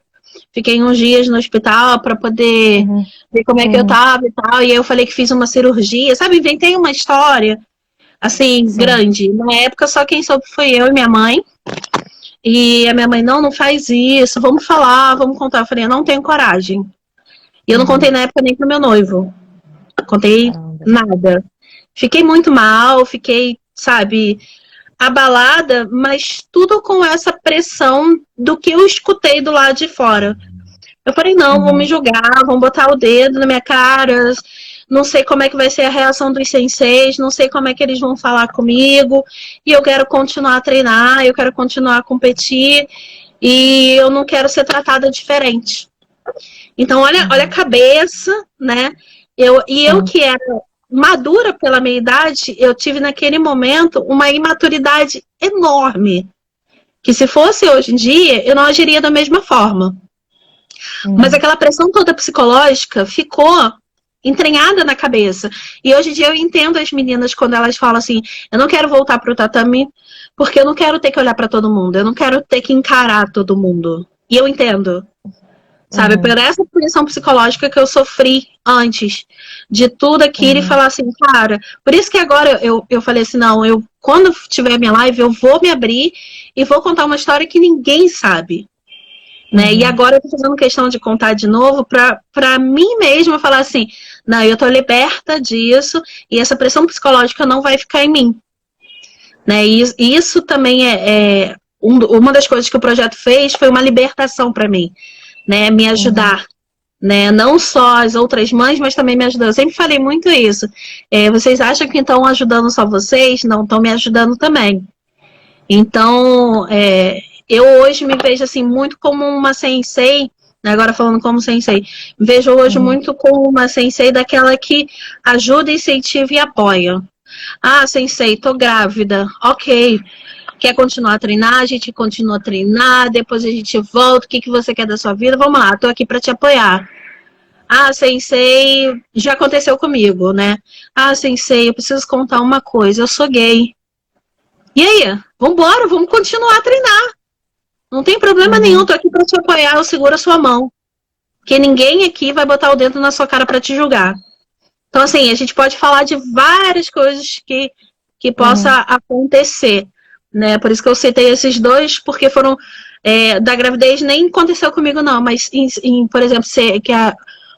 Fiquei uns dias no hospital para poder ver como é que eu tava e tal. E aí eu falei que fiz uma cirurgia, sabe? Inventei uma história, assim, grande. Na época, só quem soube foi eu e minha mãe. E a minha mãe, não faz isso, vamos falar, vamos contar. Eu falei, eu não tenho coragem. E eu não contei na época nem pro meu noivo. Contei nada. Fiquei muito mal, fiquei, sabe, abalada, mas tudo com essa pressão do que eu escutei do lado de fora. Eu falei, não, vão me julgar, vão botar o dedo na minha cara, não sei como é que vai ser a reação dos senseis, não sei como é que eles vão falar comigo, e eu quero continuar a treinar, eu quero continuar a competir, e eu não quero ser tratada diferente. Então, olha a cabeça, né? Eu que era madura pela minha idade, eu tive naquele momento uma imaturidade enorme, que se fosse hoje em dia, eu não agiria da mesma forma. Mas aquela pressão toda psicológica ficou entranhada na cabeça. E hoje em dia eu entendo as meninas quando elas falam assim, eu não quero voltar pro tatame porque eu não quero ter que olhar para todo mundo, eu não quero ter que encarar todo mundo. E eu entendo. Sabe, por essa pressão psicológica que eu sofri antes de tudo aquilo e falar assim, cara, por isso que agora eu falei assim, não, quando tiver minha live, eu vou me abrir e vou contar uma história que ninguém sabe. Né? E agora eu tô fazendo questão de contar de novo pra mim mesma falar assim, não, eu tô liberta disso e essa pressão psicológica não vai ficar em mim. Né? E isso também uma das coisas que o projeto fez foi uma libertação para mim. Né, me ajudar, né, não só as outras mães, mas também me ajudar. Eu sempre falei muito isso. Vocês acham que estão ajudando só vocês? Não, estão me ajudando também. Então, eu hoje me vejo assim muito como uma sensei, agora falando como sensei, me vejo hoje muito como uma sensei daquela que ajuda, incentiva e apoia. Ah, sensei, tô grávida, ok. Quer continuar a treinar? A gente continua a treinar, depois a gente volta. O que você quer da sua vida? Vamos lá, tô aqui para te apoiar. Ah, sensei, já aconteceu comigo, né? Ah, sensei, eu preciso contar uma coisa, eu sou gay. E aí? Vambora, vamos continuar a treinar. Não tem problema nenhum, tô aqui para te apoiar, eu seguro a sua mão. Porque ninguém aqui vai botar o dedo na sua cara para te julgar. Então, assim, a gente pode falar de várias coisas que possa acontecer. Né? Por isso que eu citei esses dois, porque foram da gravidez, nem aconteceu comigo não, mas por exemplo,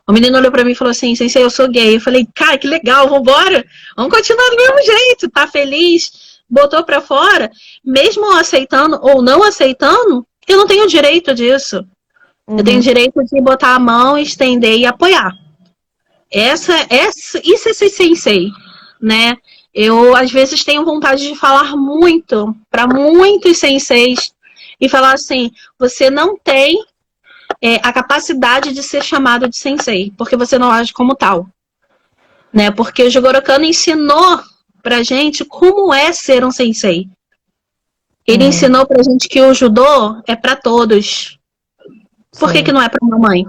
o menino olhou pra mim e falou assim, sensei, eu sou gay. Eu falei, cara, que legal, vambora, vamos continuar do mesmo jeito, tá feliz, botou pra fora, mesmo aceitando ou não aceitando, eu não tenho direito disso. Eu tenho direito de botar a mão, estender e apoiar. Isso é ser sensei, né? Eu, às vezes, tenho vontade de falar muito para muitos senseis e falar assim, você não tem a capacidade de ser chamado de sensei, porque você não age como tal. Né? Porque o Jigoro Kano ensinou pra gente como é ser um sensei. Ele ensinou pra gente que o judô é para todos. Por que não é para uma mãe?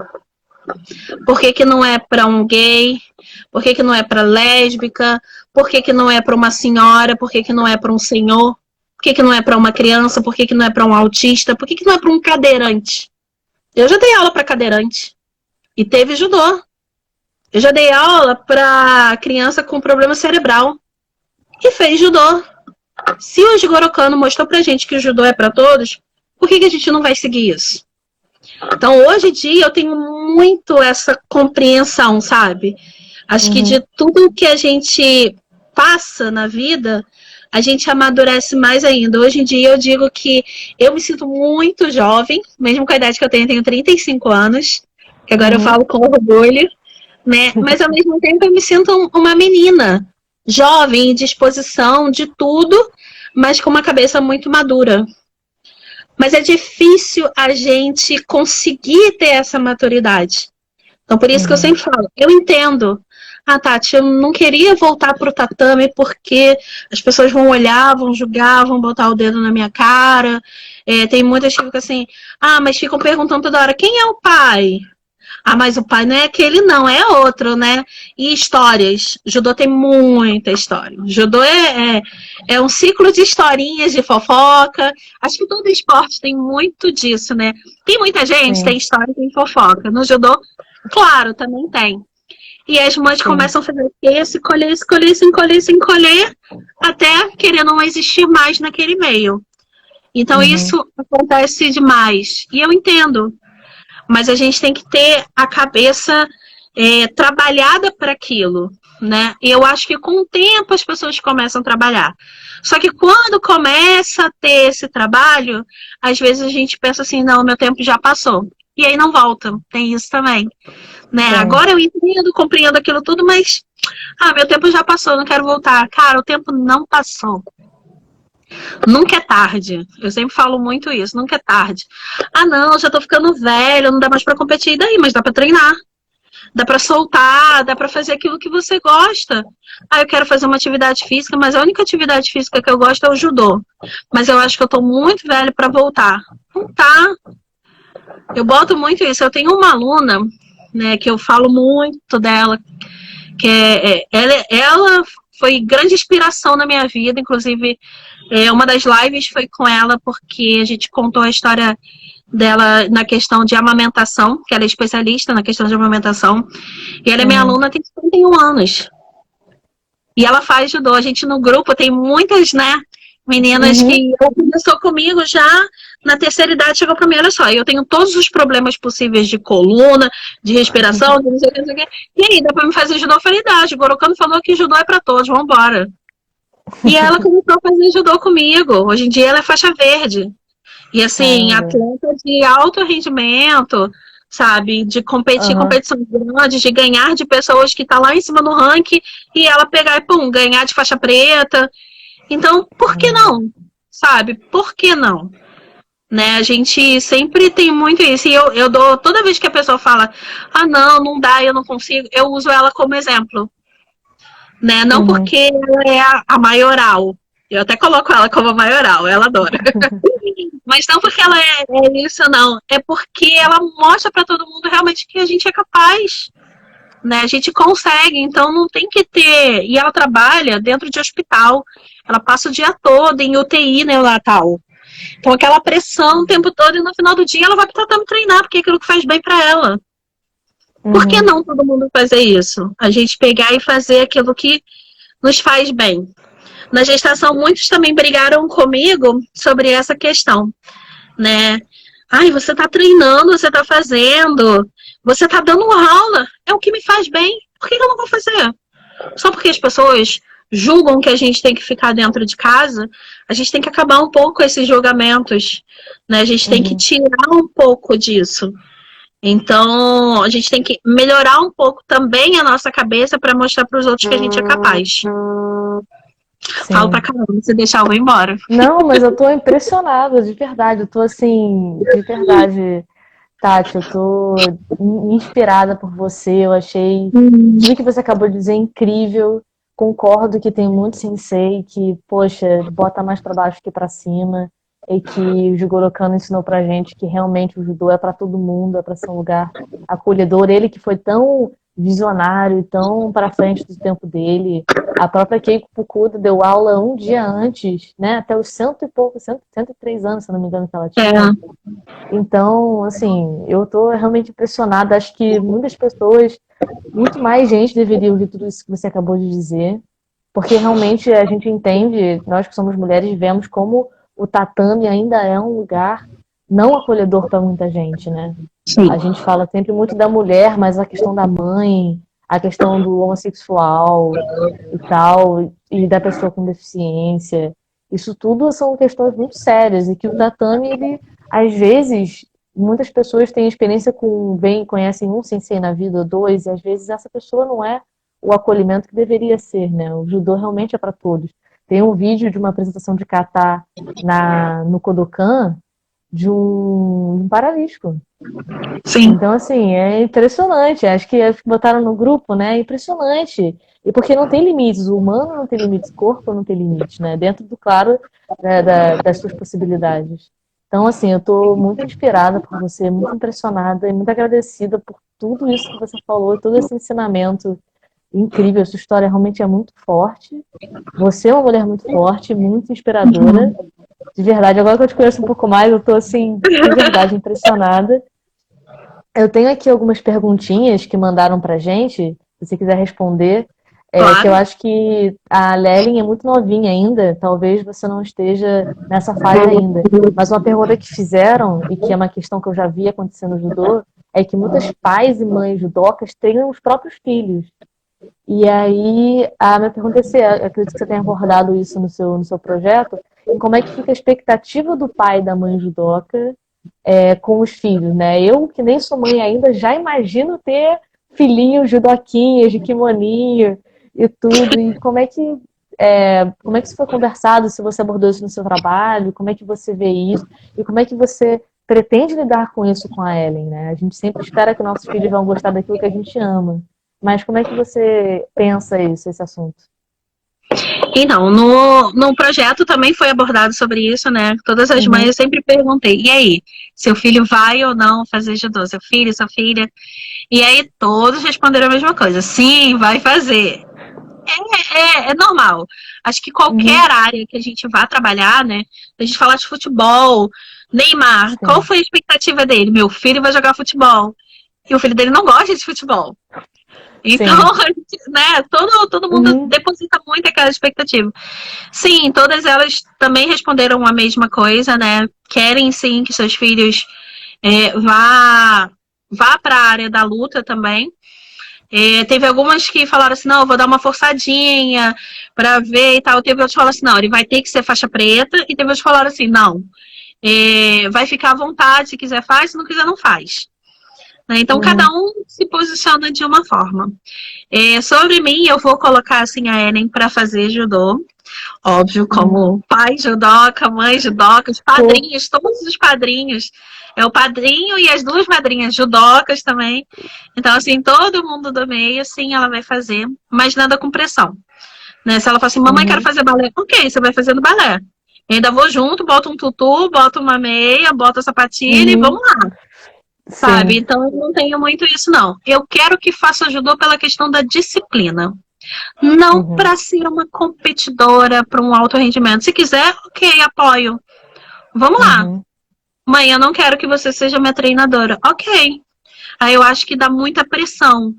Por que não é para um gay? Por que não é para lésbica? Por que não é para uma senhora? Por que não é para um senhor? Por que não é para uma criança? Por que não é para um autista? Por que não é para um cadeirante? Eu já dei aula para cadeirante e teve judô. Eu já dei aula para criança com problema cerebral e fez judô. Se o Jigoro Kano mostrou pra gente que o judô é para todos, por que a gente não vai seguir isso? Então, hoje em dia, eu tenho muito essa compreensão, sabe? Acho que de tudo que a gente passa na vida, a gente amadurece mais ainda. Hoje em dia, eu digo que eu me sinto muito jovem, mesmo com a idade que eu tenho 35 anos, que agora eu falo com orgulho, né? Mas, ao mesmo tempo, eu me sinto uma menina, jovem, em disposição de tudo, mas com uma cabeça muito madura. Mas é difícil a gente conseguir ter essa maturidade. Então, por isso que eu sempre falo, eu entendo Ah, Tati, eu não queria voltar pro tatame porque as pessoas vão olhar, vão julgar, vão botar o dedo na minha cara. Tem muitas que ficam assim, mas ficam perguntando toda hora, quem é o pai? Ah, mas o pai não é aquele, não, é outro, né? E histórias. Judô tem muita história. Judô é um ciclo de historinhas, de fofoca. Acho que todo esporte tem muito disso, né? Tem muita gente, tem Sim, história, tem fofoca. No judô, claro, também tem. E as mães sim. começam a fazer o quê? Se encolher, se encolher, se encolher, se encolher, até querer não existir mais naquele meio. Então Uhum. isso acontece demais. E eu entendo, mas a gente tem que ter a cabeça trabalhada para aquilo, né? E eu acho que com o tempo as pessoas começam a trabalhar. Só que quando começa a ter esse trabalho, às vezes a gente pensa assim, não, meu tempo já passou. E aí não volta. Tem isso também, né? Tem. Agora eu entendo, compreendo aquilo tudo, mas meu tempo já passou, não quero voltar. Cara, o tempo não passou. Nunca é tarde. Eu sempre falo muito isso, nunca é tarde. Ah, não, já tô ficando velho, não dá mais pra competir. E daí? Mas dá pra treinar. Dá pra soltar, dá pra fazer aquilo que você gosta. Eu quero fazer uma atividade física, mas a única atividade física que eu gosto é o judô. Mas eu acho que eu tô muito velho pra voltar. Não tá. Eu boto muito isso. Eu tenho uma aluna, né, que eu falo muito dela, que ela foi grande inspiração na minha vida, inclusive uma das lives foi com ela porque a gente contou a história dela na questão de amamentação, que ela é especialista na questão de amamentação, e ela é minha Uhum. aluna, tem 51 anos, e ela faz judô. A gente no grupo tem muitas, né, meninas Uhum. que começou comigo já na terceira idade, chegou para mim, olha só, eu tenho todos os problemas possíveis de coluna, de respiração, de não sei o que, não sei o que. E aí, dá para me fazer judô? Eu falei, dá, o Gorokano falou que judô é para todos, vamos embora. E ela começou a fazer judô comigo. Hoje em dia ela é faixa verde. E assim, Caramba. atleta de alto rendimento, sabe? De competir Aham. competições grandes, de ganhar de pessoas que tá lá em cima no ranking e ela pegar e pum, ganhar de faixa preta. Então, por que Uhum. não? Sabe? Por que não? Né? A gente sempre tem muito isso. E eu dou, toda vez que a pessoa fala, não, não dá, eu não consigo, eu uso ela como exemplo. Né? Não Uhum. porque ela é a maioral. Eu até coloco ela como a maioral, ela adora. Mas não porque ela é isso, não. É porque ela mostra para todo mundo realmente que a gente é capaz. Né? A gente consegue, então não tem que ter. E ela trabalha dentro de hospital. Ela passa o dia todo em UTI neonatal. Então aquela pressão o tempo todo e no final do dia ela vai para tatame treinar, porque é aquilo que faz bem para ela. Por que Uhum. não todo mundo fazer isso? A gente pegar e fazer aquilo que nos faz bem. Na gestação, muitos também brigaram comigo sobre essa questão, né? Ai, você tá treinando, você tá fazendo, você tá dando aula, é o que me faz bem. Por que eu não vou fazer? Só porque as pessoas julgam que a gente tem que ficar dentro de casa, a gente tem que acabar um pouco com esses julgamentos, né? A gente tem que Uhum. tirar um pouco disso. Então, a gente tem que melhorar um pouco também a nossa cabeça para mostrar para os outros que a gente é capaz. Falo pra Sim. caramba, se deixar eu vou embora. Não, mas eu tô impressionada, de verdade. Eu tô assim, de verdade, Tati, eu tô inspirada por você. Eu achei tudo que você acabou de dizer incrível. Concordo que tem muito sensei que, poxa, bota mais pra baixo que pra cima. E que o Jigoro Kano ensinou pra gente que realmente o judô é pra todo mundo, é pra ser um lugar acolhedor. Ele que foi tão visionário e tão pra frente do tempo dele. A própria Keiko Fukuda deu aula um dia antes, né? Até os cento e pouco, 103 anos, se não me engano, que ela tinha. É, Então, assim, eu tô realmente impressionada. Acho que muitas pessoas, muito mais gente deveria ouvir tudo isso que você acabou de dizer, porque realmente a gente entende, nós que somos mulheres, vemos como o tatame ainda é um lugar não acolhedor para muita gente, né? sim. A gente fala sempre muito da mulher, mas a questão da mãe, a questão do homossexual e tal, e da pessoa com deficiência, isso tudo são questões muito sérias e que o tatame, ele, às vezes, muitas pessoas têm experiência com, bem, conhecem um sensei na vida, ou dois, e às vezes essa pessoa não é o acolhimento que deveria ser, né? O judô realmente é para todos. Tem um vídeo de uma apresentação de kata no Kodokan, de um paralítico. Sim. Então, assim, é impressionante. Acho que botaram no grupo, né? É impressionante. E porque não tem limites, o humano não tem limites, o corpo não tem limites, né? Dentro do, claro, né, das suas possibilidades. Então, assim, eu estou muito inspirada por você, muito impressionada e muito agradecida por tudo isso que você falou, todo esse ensinamento incrível. Sua história realmente é muito forte. Você é uma mulher muito forte, muito inspiradora. De verdade, agora que eu te conheço um pouco mais, eu estou, assim, de verdade, impressionada. Eu tenho aqui algumas perguntinhas que mandaram pra gente, se você quiser responder, que eu Claro. acho que a Lelin é muito novinha ainda, talvez você não esteja nessa fase ainda. Mas uma pergunta que fizeram, e que é uma questão que eu já vi acontecendo no judô, é que muitos pais e mães judocas treinam os próprios filhos. E aí, a minha pergunta é se, eu acredito que você tenha abordado isso no seu projeto, como é que fica a expectativa do pai e da mãe judoca com os filhos, né? Eu, que nem sou mãe ainda, já imagino ter filhinhos judoquinhas, de kimoninho e tudo. E como é que isso foi conversado, se você abordou isso no seu trabalho, como é que você vê isso, e como é que você pretende lidar com isso com a Ellen, né? A gente sempre espera que nossos filhos vão gostar daquilo que a gente ama. Mas como é que você pensa isso, esse assunto? Então, no projeto também foi abordado sobre isso, né? Todas as mães eu Uhum, sempre perguntei, e aí, seu filho vai ou não fazer judô? Seu filho, sua filha? E aí todos responderam a mesma coisa, sim, vai fazer. É normal. Acho que uhum, qualquer área que a gente vá trabalhar, né? A gente fala de futebol, Neymar, qual sim, foi a expectativa dele? Meu filho vai jogar futebol. E o filho dele não gosta de futebol. Então, sim, né, todo mundo uhum, deposita muito aquela expectativa. Sim, todas elas também responderam a mesma coisa, né? Querem sim que seus filhos vá para a área da luta também. Teve algumas que falaram assim, não, eu vou dar uma forçadinha para ver e tal. Teve outros que falaram assim, não, ele vai ter que ser faixa preta. E teve outros que falaram assim, não, vai ficar à vontade, se quiser faz, se não quiser não faz. Né? Então, cada uhum, um se posiciona de uma forma. Sobre mim, eu vou colocar assim a Ellen para fazer judô. Óbvio, uhum. como pai judoca, mãe judoca, os Pô, padrinhos, todos os padrinhos. É o padrinho e as duas madrinhas judocas também. Então, assim, todo mundo do meio, sim, ela vai fazer, mas nada com pressão. Né? Se ela fala assim, mamãe, quero uhum, fazer balé, ok, você vai fazendo balé. Eu ainda vou junto, boto um tutu, boto uma meia, boto a sapatilha e vamos uhum, lá, sabe? sim, Então, eu não tenho muito isso, não. Eu quero que faça judô pela questão da disciplina. Não uhum, para ser uma competidora para um alto rendimento. Se quiser, ok, apoio. Vamos lá. uhum, Mãe, eu não quero que você seja minha treinadora. Ok. Aí eu acho que dá muita pressão.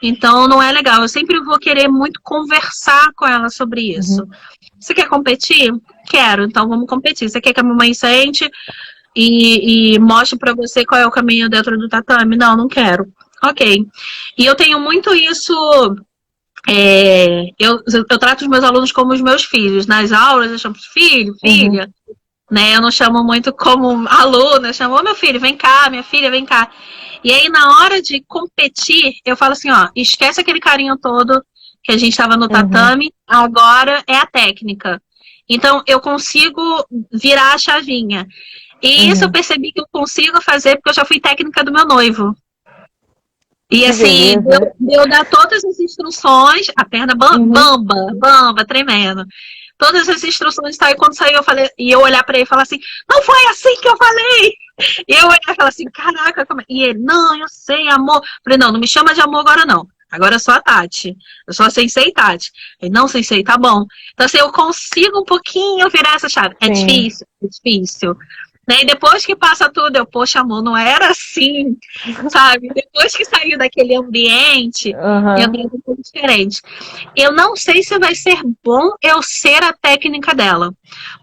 Então não é legal. Eu sempre vou querer muito conversar com ela sobre isso. uhum, Você quer competir? Quero, então vamos competir. Você quer que a mamãe sente e mostre para você qual é o caminho dentro do tatame? Não, não quero. Ok. E eu tenho muito isso. Eu trato os meus alunos como os meus filhos. Nas aulas eu chamo de filho, uhum, filha, né? Eu não chamo muito como aluna, eu chamo, ô meu filho, vem cá, minha filha, vem cá. E aí, na hora de competir, eu falo assim, ó, esquece aquele carinho todo que a gente estava no uhum, tatame, agora é a técnica. Então, eu consigo virar a chavinha. E isso eu uhum. percebi que eu consigo fazer porque eu já fui técnica do meu noivo. E Que assim, deu, beleza. deu dar todas as instruções, a perna Uhum, bamba, bamba, tremendo. Todas as instruções, tá? E quando saiu, eu falei, e eu olhar pra ele e falar assim, não foi assim que eu falei! E eu olhar e falar assim, caraca, como é? E ele, não, eu sei, amor. Eu falei, não, não me chama de amor agora, não. Agora eu sou a Tati. Eu sou a Sensei Tati. Ele, não, Sensei, tá bom. Então, assim, eu consigo um pouquinho virar essa chave. É sim. difícil, é difícil. Né? E depois que passa tudo, eu, poxa, amor, não era assim, sabe? Depois que saiu daquele ambiente, Aham, entrou um pouco diferente. Eu não sei se vai ser bom eu ser a técnica dela,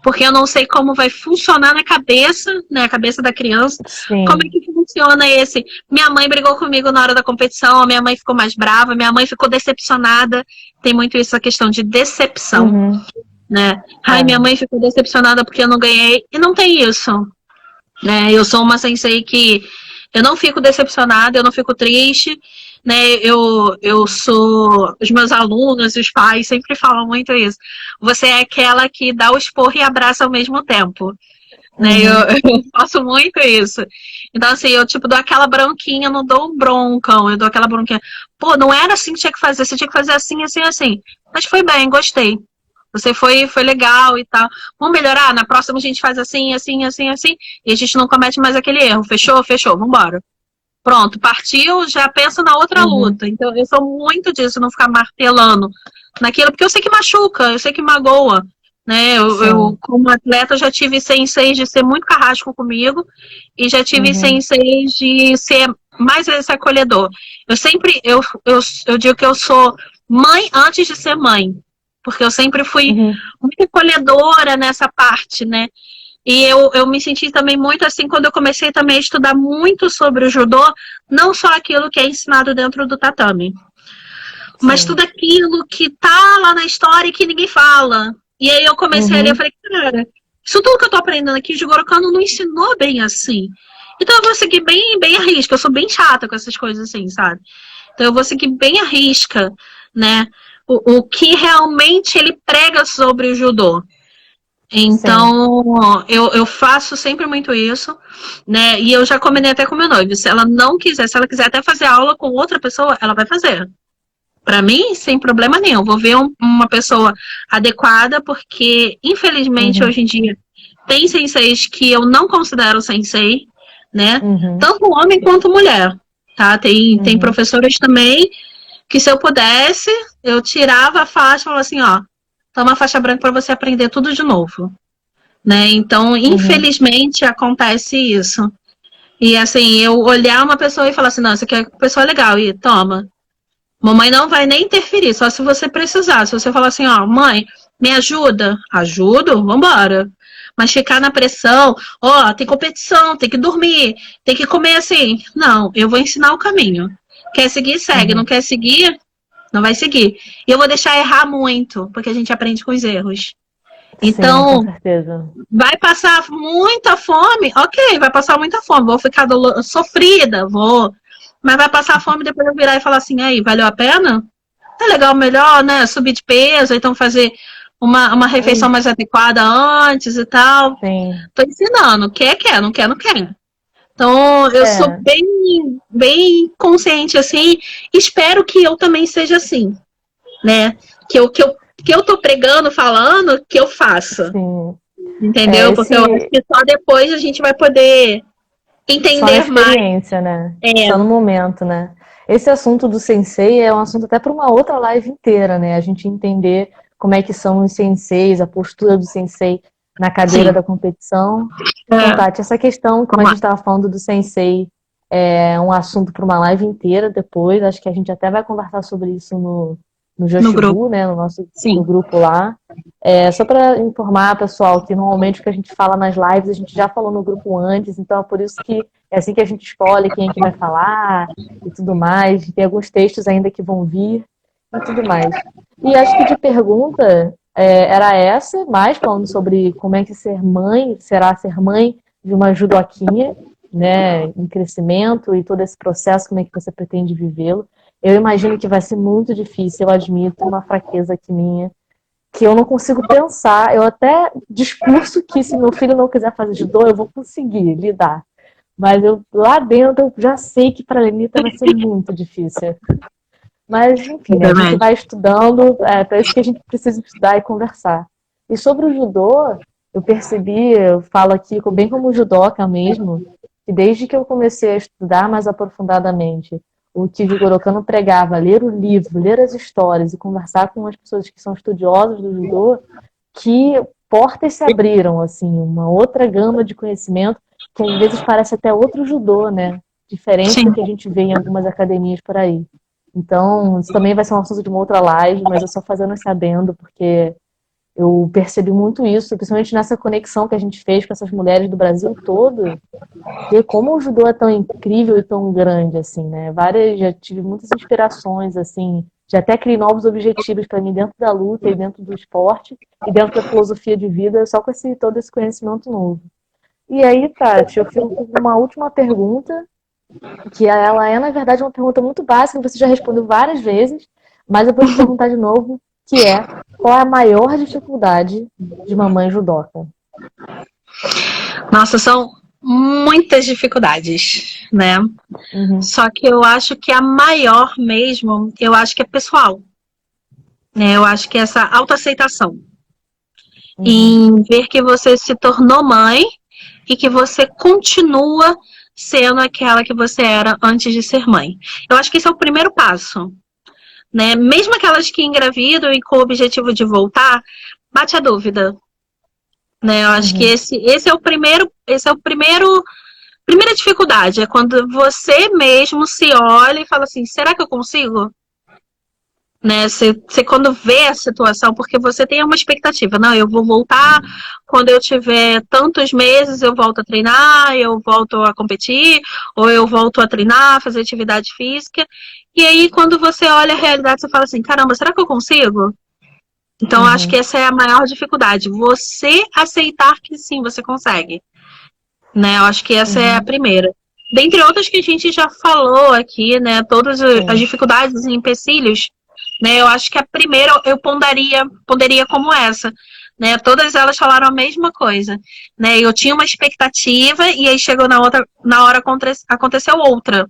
porque eu não sei como vai funcionar na cabeça, né, a cabeça da criança, como é sim. que funciona esse. Minha mãe brigou comigo na hora da competição, a minha mãe ficou mais brava, minha mãe ficou decepcionada. Tem muito isso, a questão de decepção, Uhum, né? Ai, minha é. mãe ficou decepcionada porque eu não ganhei, e não tem isso, né? Eu sou uma sensei que eu não fico decepcionada, eu não fico triste, né? Eu sou. Os meus alunos, os pais sempre falam muito isso. Você é aquela que dá o esporro e abraça ao mesmo tempo. né? Eu faço muito isso. Então, assim, eu, tipo, dou aquela bronquinha, não dou um broncão, eu dou aquela bronquinha. Pô, não era assim que tinha que fazer, você tinha que fazer assim, assim, assim. Mas foi bem, gostei. Você foi legal e tal. Vamos melhorar? Na próxima a gente faz assim, assim, assim, assim. E a gente não comete mais aquele erro. Fechou? Fechou. Vambora. Pronto, partiu, já pensa na outra Uhum. luta. Então, eu sou muito disso, não ficar martelando naquilo, porque eu sei que machuca, eu sei que magoa. Né? Eu Sim. como atleta, já tive senseis de ser muito carrasco comigo e já tive Uhum. senseis de ser mais vezes acolhedor. Eu digo que eu sou mãe antes de ser mãe, porque eu sempre fui Uhum. muito acolhedora nessa parte, né? E eu me senti também muito assim quando eu comecei também a estudar muito sobre o judô, não só aquilo que é ensinado dentro do tatame, mas Sim. tudo aquilo que tá lá na história e que ninguém fala. E aí eu comecei a ler, eu Uhum. falei, cara, isso tudo que eu tô aprendendo aqui, o Jigoro Kano não ensinou bem assim. Então eu vou seguir bem, bem a risca, eu sou bem chata com essas coisas assim, sabe? Então eu vou seguir bem a risca, né? O que realmente ele prega sobre o judô. Sim. Então, eu faço sempre muito isso, né? E eu já combinei até com meu noivo. Se ela não quiser, se ela quiser até fazer aula com outra pessoa, ela vai fazer. Para mim, sem problema nenhum. Vou ver uma pessoa adequada, porque, infelizmente, Uhum. hoje em dia, tem senseis que eu não considero sensei, né? Uhum. Tanto homem quanto mulher, tá? Tem Uhum. professores também que, se eu pudesse, eu tirava a faixa e falava assim, ó, toma a faixa branca para você aprender tudo de novo, né? Então, Uhum. infelizmente, acontece isso. E assim, eu olhar uma pessoa e falar assim, não, essa aqui é uma pessoa legal, e toma. Mamãe não vai nem interferir, só se você precisar. Se você falar assim, ó, mãe, me ajuda? Ajudo? Vambora. Mas ficar na pressão, ó, tem competição, tem que dormir, tem que comer assim. Não, eu vou ensinar o caminho. Quer seguir, segue. Não Uhum. quer seguir, não vai seguir. E eu vou deixar errar muito, porque a gente aprende com os erros. Sim, com Então, certeza. vai passar muita fome? Ok, vai passar muita fome. Vou ficar sofrida, vou. Mas vai passar fome, depois eu virar e falar assim, aí, valeu a pena? É legal, melhor, né? Subir de peso, então fazer uma refeição Hum. mais adequada antes e tal. Sim. Tô ensinando. Quer, não quer, não quer. Então, eu sou É, bem, bem consciente, assim. Espero que eu também seja assim, né? Que eu tô pregando, falando, que eu faça. sim. É, Entendeu? Porque eu acho esse que só depois a gente vai poder só na entender mais. experiência, né? É, Só no momento, né? Esse assunto do sensei é um assunto até para uma outra live inteira, né? A gente entender como é que são os senseis, a postura do sensei na cadeira sim. da competição. Então, É, Tati, essa questão, como a vamos gente lá. estava falando do sensei, é um assunto para uma live inteira depois. Acho que a gente até vai conversar sobre isso no No grupo. Joshibu, né? No Sim. grupo lá. É, só para informar, pessoal, que normalmente o que a gente fala nas lives, a gente já falou no grupo antes, então é por isso que é assim que a gente escolhe quem é que vai falar e tudo mais. Tem alguns textos ainda que vão vir e tudo mais. E acho que de pergunta era essa, mais falando sobre como é que ser mãe, será ser mãe de uma judoquinha, né, em crescimento e todo esse processo, como é que você pretende vivê-lo. Eu imagino que vai ser muito difícil, eu admito, uma fraqueza aqui minha, que eu não consigo pensar. Eu até discurso que se meu filho não quiser fazer judô, eu vou conseguir lidar. Mas eu lá dentro eu já sei que para a Lenita vai ser muito difícil. Mas, enfim, né, a gente Exatamente. vai estudando, é para isso que a gente precisa estudar e conversar. E sobre o judô, eu percebi, eu falo aqui bem como judoca mesmo, que desde que eu comecei a estudar mais aprofundadamente o que Jigoro Kano pregava, ler o livro, ler as histórias e conversar com as pessoas que são estudiosas do judô, que portas se abriram, assim, uma outra gama de conhecimento que às vezes parece até outro judô, né? Diferente do Sim. que a gente vê em algumas academias por aí. Então, isso também vai ser um assunto de uma outra live, mas eu só fazendo esse adendo, porque eu percebi muito isso, principalmente nessa conexão que a gente fez com essas mulheres do Brasil todo, ver como o judô é tão incrível e tão grande, assim, né? Já tive muitas inspirações, assim, já até criei novos objetivos para mim dentro da luta e dentro do esporte e dentro da filosofia de vida, só com todo esse conhecimento novo. E aí, Tati, eu fico com uma última pergunta, que ela é, na verdade, uma pergunta muito básica, que você já respondeu várias vezes, mas eu vou te perguntar de novo, que é qual é a maior dificuldade de mamãe judoca? Nossa, são muitas dificuldades, né? Uhum, Só que eu acho que a maior mesmo, eu acho que é pessoal, né? Eu acho que é essa autoaceitação. uhum, Em ver que você se tornou mãe e que você continua sendo aquela que você era antes de ser mãe. Eu acho que esse é o primeiro passo, né? Mesmo aquelas que engravidam e com o objetivo de voltar, bate a dúvida, né? Eu acho que uhum, esse é o primeiro primeira dificuldade, é quando você mesmo se olha e fala assim, será que eu consigo? Né, você quando vê a situação, porque você tem uma expectativa, não, eu vou voltar quando eu tiver tantos meses, eu volto a treinar, eu volto a competir, ou eu volto a treinar, fazer atividade física, e aí quando você olha a realidade, você fala assim, caramba, será que eu consigo? Então, acho que uhum, essa é a maior dificuldade, você aceitar que sim, você consegue, né, eu acho que essa é a uhum. primeira. Dentre outras que a gente já falou aqui, né, todas as Sim. dificuldades e empecilhos, né? Eu acho que a primeira eu ponderia como essa, né? Todas elas falaram a mesma coisa, né? Eu tinha uma expectativa e aí chegou na hora aconteceu outra,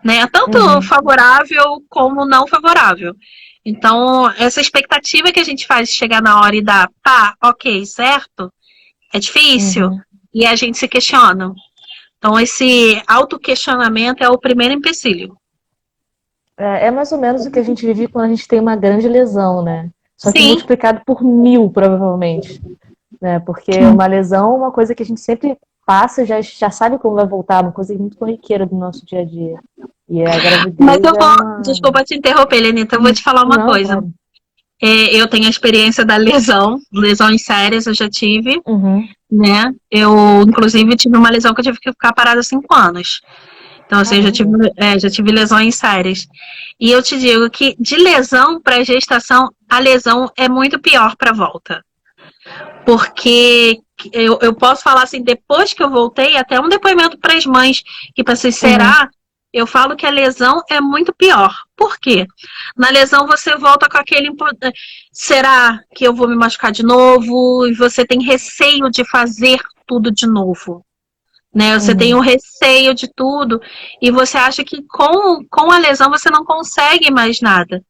né? Tanto Uhum, favorável como não favorável. Então, essa expectativa que a gente faz de chegar na hora e dar, tá, ok, certo, é difícil, uhum. e a gente se questiona. Então, esse autoquestionamento é o primeiro empecilho. É mais ou menos o que a gente vive quando a gente tem uma grande lesão, né? Só que Sim, multiplicado por 1000, provavelmente, né? Porque uma lesão é uma coisa que a gente sempre passa, já sabe como vai voltar, uma coisa muito corriqueira do nosso dia a dia. E a mas gravidez eu é vou, uma. desculpa te interromper, Lenita, eu vou te falar uma Não, coisa. claro. Eu tenho a experiência da lesões sérias eu já tive, Uhum. né? Eu, inclusive, tive uma lesão que eu tive que ficar parada 5 anos. Então, assim, Caramba. já tive lesões sérias. E eu te digo que de lesão para gestação, a lesão é muito pior para volta. Porque eu posso falar assim, depois que eu voltei, até um depoimento para as mães que pensei, Uhum. será? Eu falo que a lesão é muito pior. Por quê? Na lesão você volta com aquele. Será que eu vou me machucar de novo? E você tem receio de fazer tudo de novo. Né? Você tem o Uhum. receio de tudo. E você acha que com a lesão você não consegue mais nada.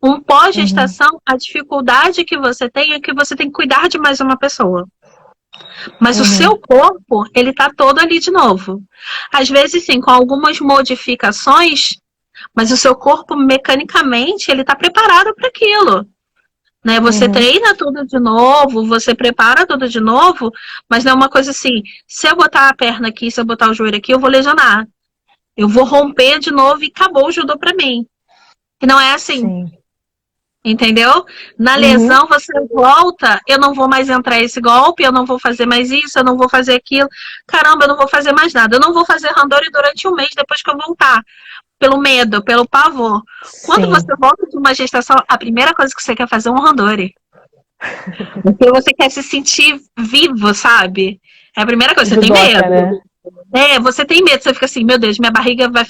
Um Uhum. pós-gestação, a dificuldade que você tem é que você tem que cuidar de mais uma pessoa. Mas o seu Uhum. corpo, ele tá todo ali de novo. Às vezes, sim, com algumas modificações, mas o seu corpo, mecanicamente, ele tá preparado para aquilo. Né? Você Uhum. treina tudo de novo, você prepara tudo de novo, mas não é uma coisa assim, se eu botar a perna aqui, se eu botar o joelho aqui, eu vou lesionar. Eu vou romper de novo e acabou o judô para mim. E não é assim. Sim. Entendeu? Na Uhum. lesão você volta, eu não vou mais entrar esse golpe, eu não vou fazer mais isso, eu não vou fazer aquilo. Caramba, eu não vou fazer mais nada. Eu não vou fazer randori durante um mês depois que eu voltar. Pelo medo, pelo pavor. Quando você Sim. volta de uma gestação, a primeira coisa que você quer fazer é um randori. Porque você quer se sentir vivo, sabe? É a primeira coisa, você tem Judoca, medo. né? Você tem medo, você fica assim, meu Deus, minha barriga vai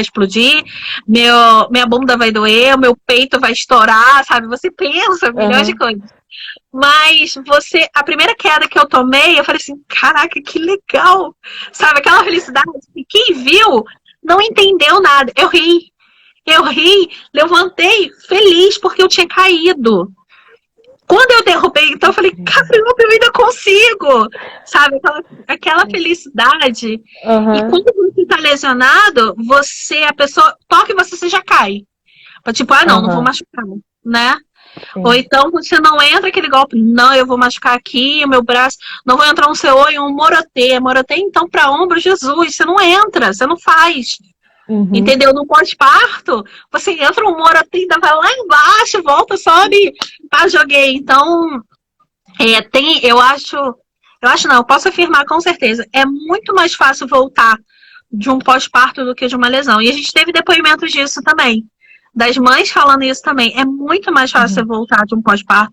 explodir, minha bunda vai doer, o meu peito vai estourar, sabe? Você pensa milhões de Uhum. coisas. Mas a primeira queda que eu tomei, eu falei assim, caraca, que legal! Sabe, aquela felicidade. E quem viu não entendeu nada. Eu ri, levantei feliz porque eu tinha caído. Quando eu derrubei, então eu falei, Incrível. caramba, eu ainda consigo, sabe? Aquela felicidade. E Aham. quando você tá lesionado, a pessoa toca e você já cai. Tipo, ah, não vou Aham. machucar, né? Ou Sim. então você não entra aquele golpe, não, eu vou machucar aqui, o meu braço, não vou entrar um CO e um morotê. Morotê, então, para ombro, Jesus, você não entra, você não faz. Uhum. Entendeu? No pós-parto, você entra um morotê, ainda vai lá embaixo, volta, sobe, pá, joguei. Então, eu acho não, eu posso afirmar com certeza, é muito mais fácil voltar de um pós-parto do que de uma lesão. E a gente teve depoimentos disso também. Das mães falando isso também. É muito mais fácil você Uhum. voltar de um pós-parto,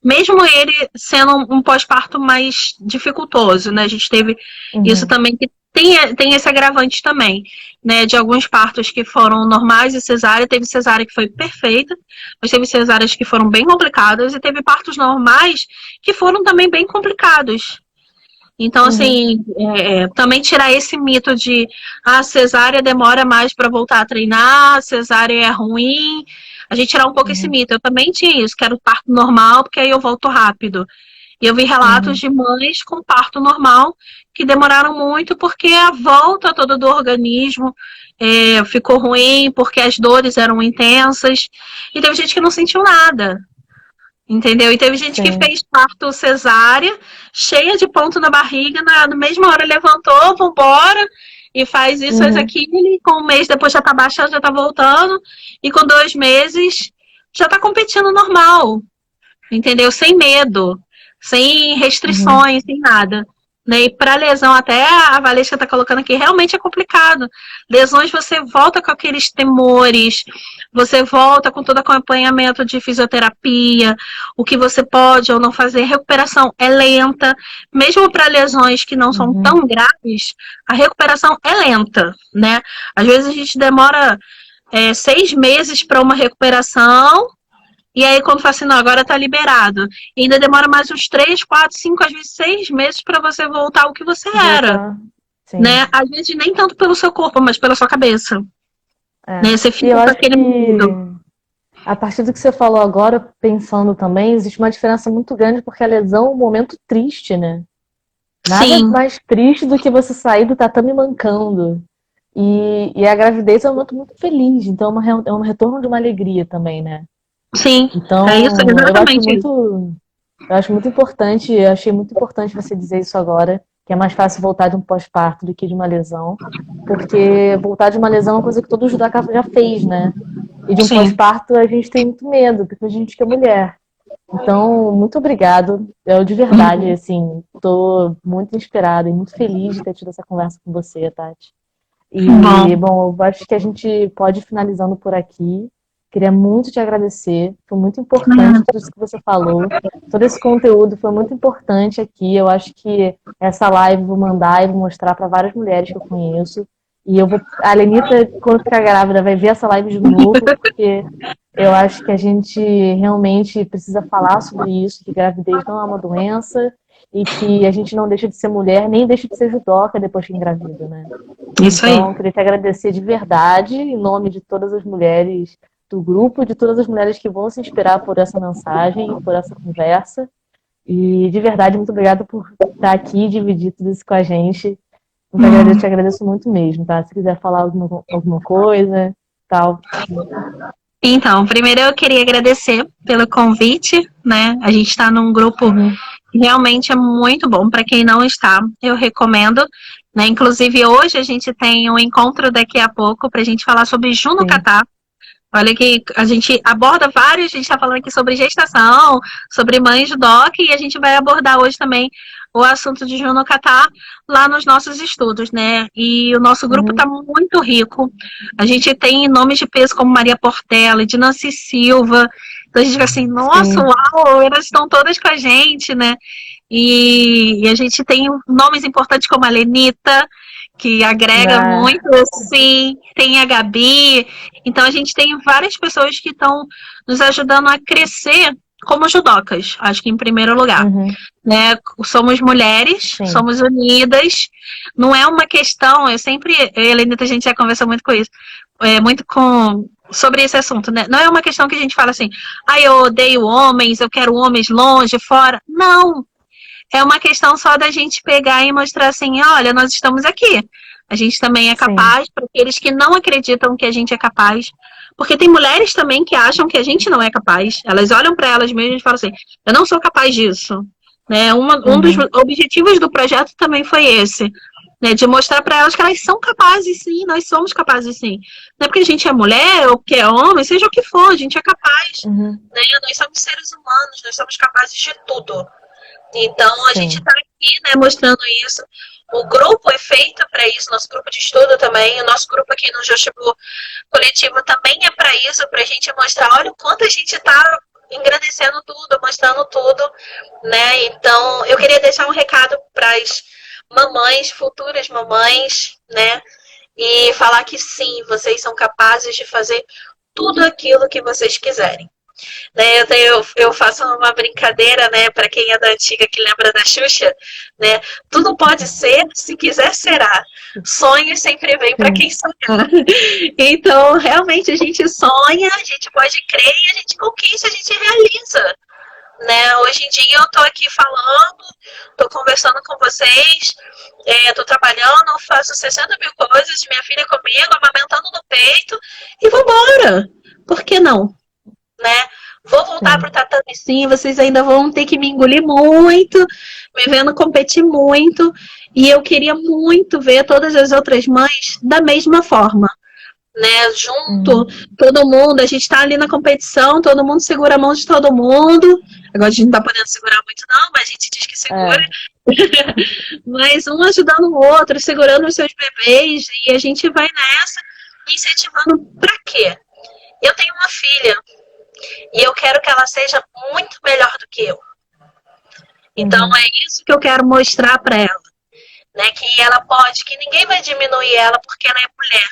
mesmo ele sendo um pós-parto mais dificultoso, né? A gente teve isso Uhum. também, que tem esse agravante também, né? De alguns partos que foram normais e cesárea. Teve cesárea que foi perfeita, mas teve cesáreas que foram bem complicadas e teve partos normais que foram também bem complicados. Então, Uhum. assim, também tirar esse mito de cesárea demora mais para voltar a treinar, cesárea é ruim. A gente tirar um pouco esse Uhum. mito. Eu também tinha isso, quero parto normal, porque aí eu volto rápido. E eu vi relatos Uhum. de mães com parto normal que demoraram muito porque a volta toda do organismo ficou ruim, porque as dores eram intensas. E teve gente que não sentiu nada. Entendeu? E teve gente que Sim. fez parto cesárea, cheia de ponto na barriga, na mesma hora levantou, vambora, e faz isso, faz Uhum. aquilo, e com um mês depois já tá baixando, já tá voltando, e com 2 meses já tá competindo normal, entendeu? Sem medo, sem Uhum. restrições, sem nada. Né? E para lesão, até a Valesca está colocando aqui, realmente é complicado. Lesões, você volta com aqueles temores, você volta com todo acompanhamento de fisioterapia, o que você pode ou não fazer. Recuperação é lenta, mesmo para lesões que não são Uhum. tão graves, a recuperação é lenta, né? Às vezes a gente demora 6 meses para uma recuperação, e aí, quando fala assim, não, agora tá liberado. E ainda demora mais uns 3, 4, 5, às vezes 6 meses para você voltar ao que você era. Voltar. Né? Sim. Às vezes nem tanto pelo seu corpo, mas pela sua cabeça. É. Né? Você E eu fica com acho aquele medo. que a partir do que você falou agora, pensando também, existe uma diferença muito grande porque a lesão é um momento triste, né? Nada Sim, mais triste do que você sair do tatame mancando. E a gravidez é um momento muito feliz, então é um retorno de uma alegria também, né? sim. É isso, Então, exatamente isso. eu acho muito importante, eu achei muito importante você dizer isso agora, que é mais fácil voltar de um pós-parto do que de uma lesão, porque voltar de uma lesão é uma coisa que todo judô já fez, né? E de um Sim. pós-parto a gente tem muito medo, porque a gente que é mulher. Então, muito obrigado. Eu de verdade, assim, tô muito inspirada e muito feliz de ter tido essa conversa com você, Tati. E, Bom. bom, eu acho que a gente pode ir finalizando por aqui. Queria muito te agradecer. Foi muito importante tudo isso que você falou. Todo esse conteúdo foi muito importante aqui. Eu acho que essa live eu vou mandar e vou mostrar para várias mulheres que eu conheço. E eu vou. A Lenita, quando ficar grávida, vai ver essa live de novo, porque eu acho que a gente realmente precisa falar sobre isso, que gravidez não é uma doença e que a gente não deixa de ser mulher, nem deixa de ser judoca depois que engravida, né? Isso aí. Então, queria te agradecer de verdade, em nome de todas as mulheres do grupo, de todas as mulheres que vão se inspirar por essa mensagem, por essa conversa. E de verdade, muito obrigada por estar aqui e dividir tudo isso com a gente. Muito agradeço, te agradeço muito mesmo, tá? Se quiser falar alguma coisa, tal. Então, primeiro eu queria agradecer pelo convite, né? A gente está num grupo Uhum, que realmente é muito bom. Para quem não está, eu recomendo. Né? Inclusive, hoje a gente tem um encontro daqui a pouco para a gente falar sobre Juno sim. Catar. Olha que a gente aborda vários, a gente está falando aqui sobre gestação, sobre mães de DOC, e a gente vai abordar hoje também o assunto de Juno Catar lá nos nossos estudos, né? E o nosso grupo está Uhum, muito rico. A gente tem nomes de peso como Maria Portela, de Nancy Silva. Então a gente fica assim, nossa, sim. uau, elas estão todas com a gente, né? E a gente tem nomes importantes como a Lenita, que agrega Ah, muito, assim, tem a Gabi. Então a gente tem várias pessoas que estão nos ajudando a crescer como judocas, acho que em primeiro lugar. uhum, Né? Somos mulheres, sim. somos unidas. Não é uma questão, eu e a Helenita, a gente já conversou muito com isso, muito com sobre esse assunto, né? Não é uma questão que a gente fala assim, eu odeio homens, eu quero homens longe, fora. Não, é uma questão só da gente pegar e mostrar assim, olha, nós estamos aqui. A gente também é Sim. capaz, para aqueles que não acreditam que a gente é capaz. Porque tem mulheres também que acham que a gente não é capaz. Elas olham para elas mesmas e falam assim, eu não sou capaz disso. Né? Um dos Uhum, objetivos do projeto também foi esse. Né? De mostrar para elas que elas são capazes sim, nós somos capazes sim. Não é porque a gente é mulher ou que é homem, seja o que for, a gente é capaz. uhum, Né? Nós somos seres humanos, nós somos capazes de tudo. Então, a gente sim. está aqui, né, mostrando isso. O grupo é feito para isso, nosso grupo de estudo também, o nosso grupo aqui no Joshibu Coletivo também é para isso, para a gente mostrar, olha o quanto a gente está engrandecendo tudo, mostrando tudo, né? Então, eu queria deixar um recado para as mamães, futuras mamães, né? E falar que sim, vocês são capazes de fazer tudo aquilo que vocês quiserem. Né, eu faço uma brincadeira, né, para quem é da antiga que lembra da Xuxa, né? Tudo pode ser, se quiser será. Sonhos sempre vêm para Sim, quem sonhar. Então, realmente a gente sonha, a gente pode crer e a gente conquista, a gente realiza. Né? Hoje em dia eu tô aqui falando, tô conversando com vocês, tô trabalhando, faço 60 mil coisas, minha filha comigo, amamentando no peito, e vambora. Por que não? Né? Vou voltar sim. pro tatame sim, vocês ainda vão ter que me engolir muito, me vendo competir muito, e eu queria muito ver todas as outras mães da mesma forma. Né, junto, Uhum. todo mundo, a gente tá ali na competição, todo mundo segura a mão de todo mundo. Agora a gente não tá podendo segurar muito, não, mas a gente diz que segura. É, Mas um ajudando o outro, segurando os seus bebês, e a gente vai nessa, incentivando pra quê? Eu tenho uma filha e eu quero que ela seja muito melhor do que eu. Então uhum. é isso que eu quero mostrar pra ela, né? Que ela pode, que ninguém vai diminuir ela porque ela é mulher.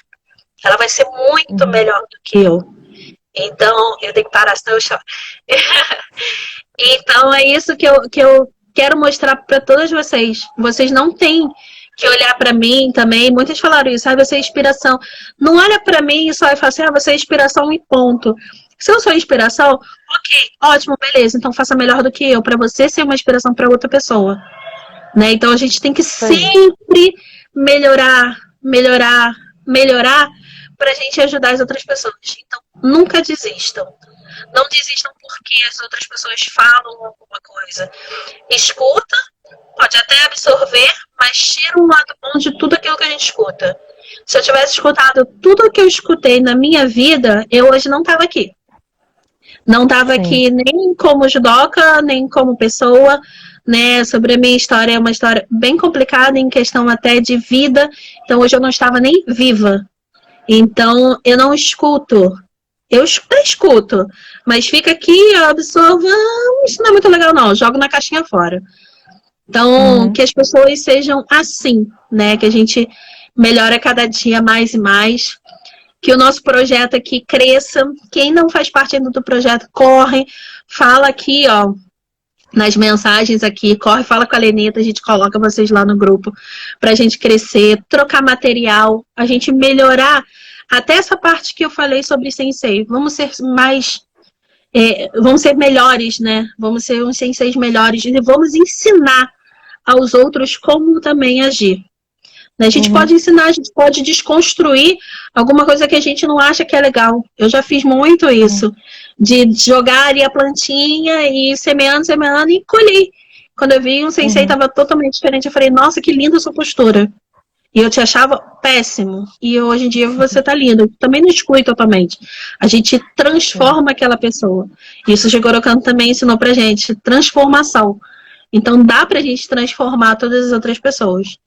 Ela vai ser muito Uhum. melhor do que eu. Então, eu tenho que parar, senão eu choro. Então, é isso que eu quero mostrar para todas vocês. Vocês não têm que olhar para mim também. Muitas falaram isso, você é inspiração. Não olha para mim e só fala assim, você é inspiração e ponto. Se eu sou inspiração, ok, ótimo, beleza. Então faça melhor do que eu, para você ser uma inspiração para outra pessoa. Né? Então a gente tem que Isso aí. sempre melhorar, melhorar, melhorar para a gente ajudar as outras pessoas. Então, nunca desistam. Não desistam porque as outras pessoas falam alguma coisa. Escuta, pode até absorver, mas tira um lado bom de tudo aquilo que a gente escuta. Se eu tivesse escutado tudo o que eu escutei na minha vida, eu hoje não estava aqui. Não estava Sim, aqui nem como judoca, nem como pessoa, né? Sobre a minha história, é uma história bem complicada em questão até de vida. Então hoje eu não estava nem viva. Então eu não escuto. Eu até escuto, mas fica aqui, eu absorvo, isso não é muito legal não, eu jogo na caixinha fora. Então, que uhum. as pessoas sejam assim, né? Que a gente melhora cada dia mais e mais, que o nosso projeto aqui cresça. Quem não faz parte ainda do projeto, corre, fala aqui, ó, nas mensagens aqui, corre, fala com a Lenita, a gente coloca vocês lá no grupo pra gente crescer, trocar material, a gente melhorar até essa parte que eu falei sobre Sensei. Vamos ser mais, vamos ser melhores, né? Vamos ser uns senseis melhores e vamos ensinar aos outros como também agir. A gente pode Uhum. ensinar, a gente pode desconstruir alguma coisa que a gente não acha que é legal. Eu já fiz muito Uhum. isso, de jogar ali a plantinha e semeando, semeando e colher. Quando eu vi um sensei Uhum. estava totalmente diferente, eu falei, nossa, que linda a sua postura. E eu te achava péssimo. E hoje em dia você tá lindo. Também não exclui totalmente. A gente Sim. transforma aquela pessoa. Isso o Jigoro Kano também ensinou pra gente. Transformação. Então dá pra gente transformar todas as outras pessoas.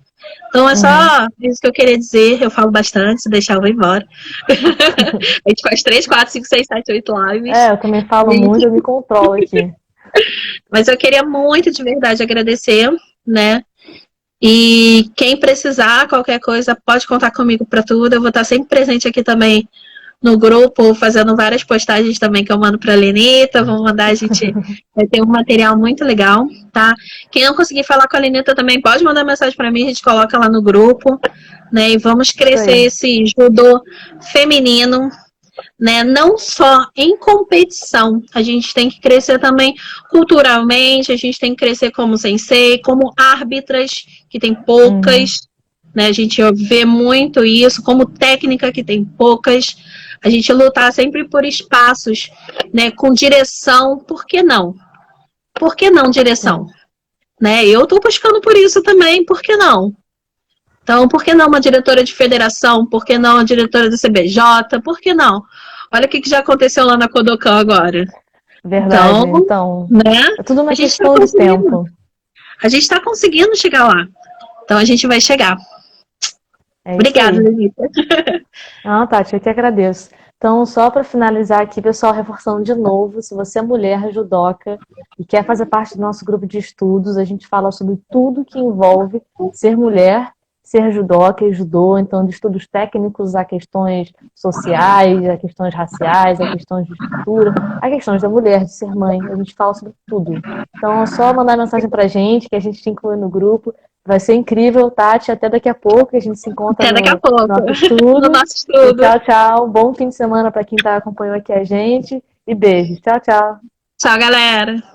Então é Uhum. só isso que eu queria dizer. Eu falo bastante, se deixar eu vou embora. A gente faz 3, 4, 5, 6, 7, 8 lives. É, eu também falo muito, eu me controlo aqui. Mas eu queria muito de verdade agradecer, né? E quem precisar, qualquer coisa, pode contar comigo para tudo. Eu vou estar sempre presente aqui também no grupo, fazendo várias postagens também que eu mando para a Lenita. Vamos mandar, a gente vai ter um material muito legal, tá? Quem não conseguir falar com a Lenita também pode mandar mensagem para mim, a gente coloca lá no grupo, né? E vamos Isso crescer aí. esse judô feminino, né? Não só em competição, a gente tem que crescer também culturalmente, a gente tem que crescer como sensei, como árbitras, que tem Uhum. poucas, né? A gente vê muito isso, como técnica, que tem poucas. A gente lutar sempre por espaços, né? Com direção, por que não? Por que não direção? Sim. Né? Eu estou buscando por isso também, por que não? Então, por que não uma diretora de federação? Por que não a diretora do CBJ? Por que não? Olha o que já aconteceu lá na Kodokan agora. Verdade. Então, Então, né? é tudo A uma gente está questão de conseguindo. tempo. A gente está conseguindo chegar lá. Então a gente vai chegar. É isso Obrigada, aí. Lenita. Ah, Tati, eu que agradeço. Então, só para finalizar aqui, pessoal, reforçando de novo, se você é mulher judoca e quer fazer parte do nosso grupo de estudos, a gente fala sobre tudo que envolve ser mulher ser judoca e judô, então de estudos técnicos a questões sociais, a questões raciais, a questões de estrutura, a questões da mulher, de ser mãe, a gente fala sobre tudo. Então é só mandar mensagem pra gente, que a gente te inclui no grupo. Vai ser incrível, Tati, até daqui a pouco, a gente se encontra Até daqui a no pouco, nosso no estudo. nosso E estudo. tchau, tchau. Bom fim de semana para quem acompanhou aqui a gente. E beijos. Tchau, tchau. Tchau, galera.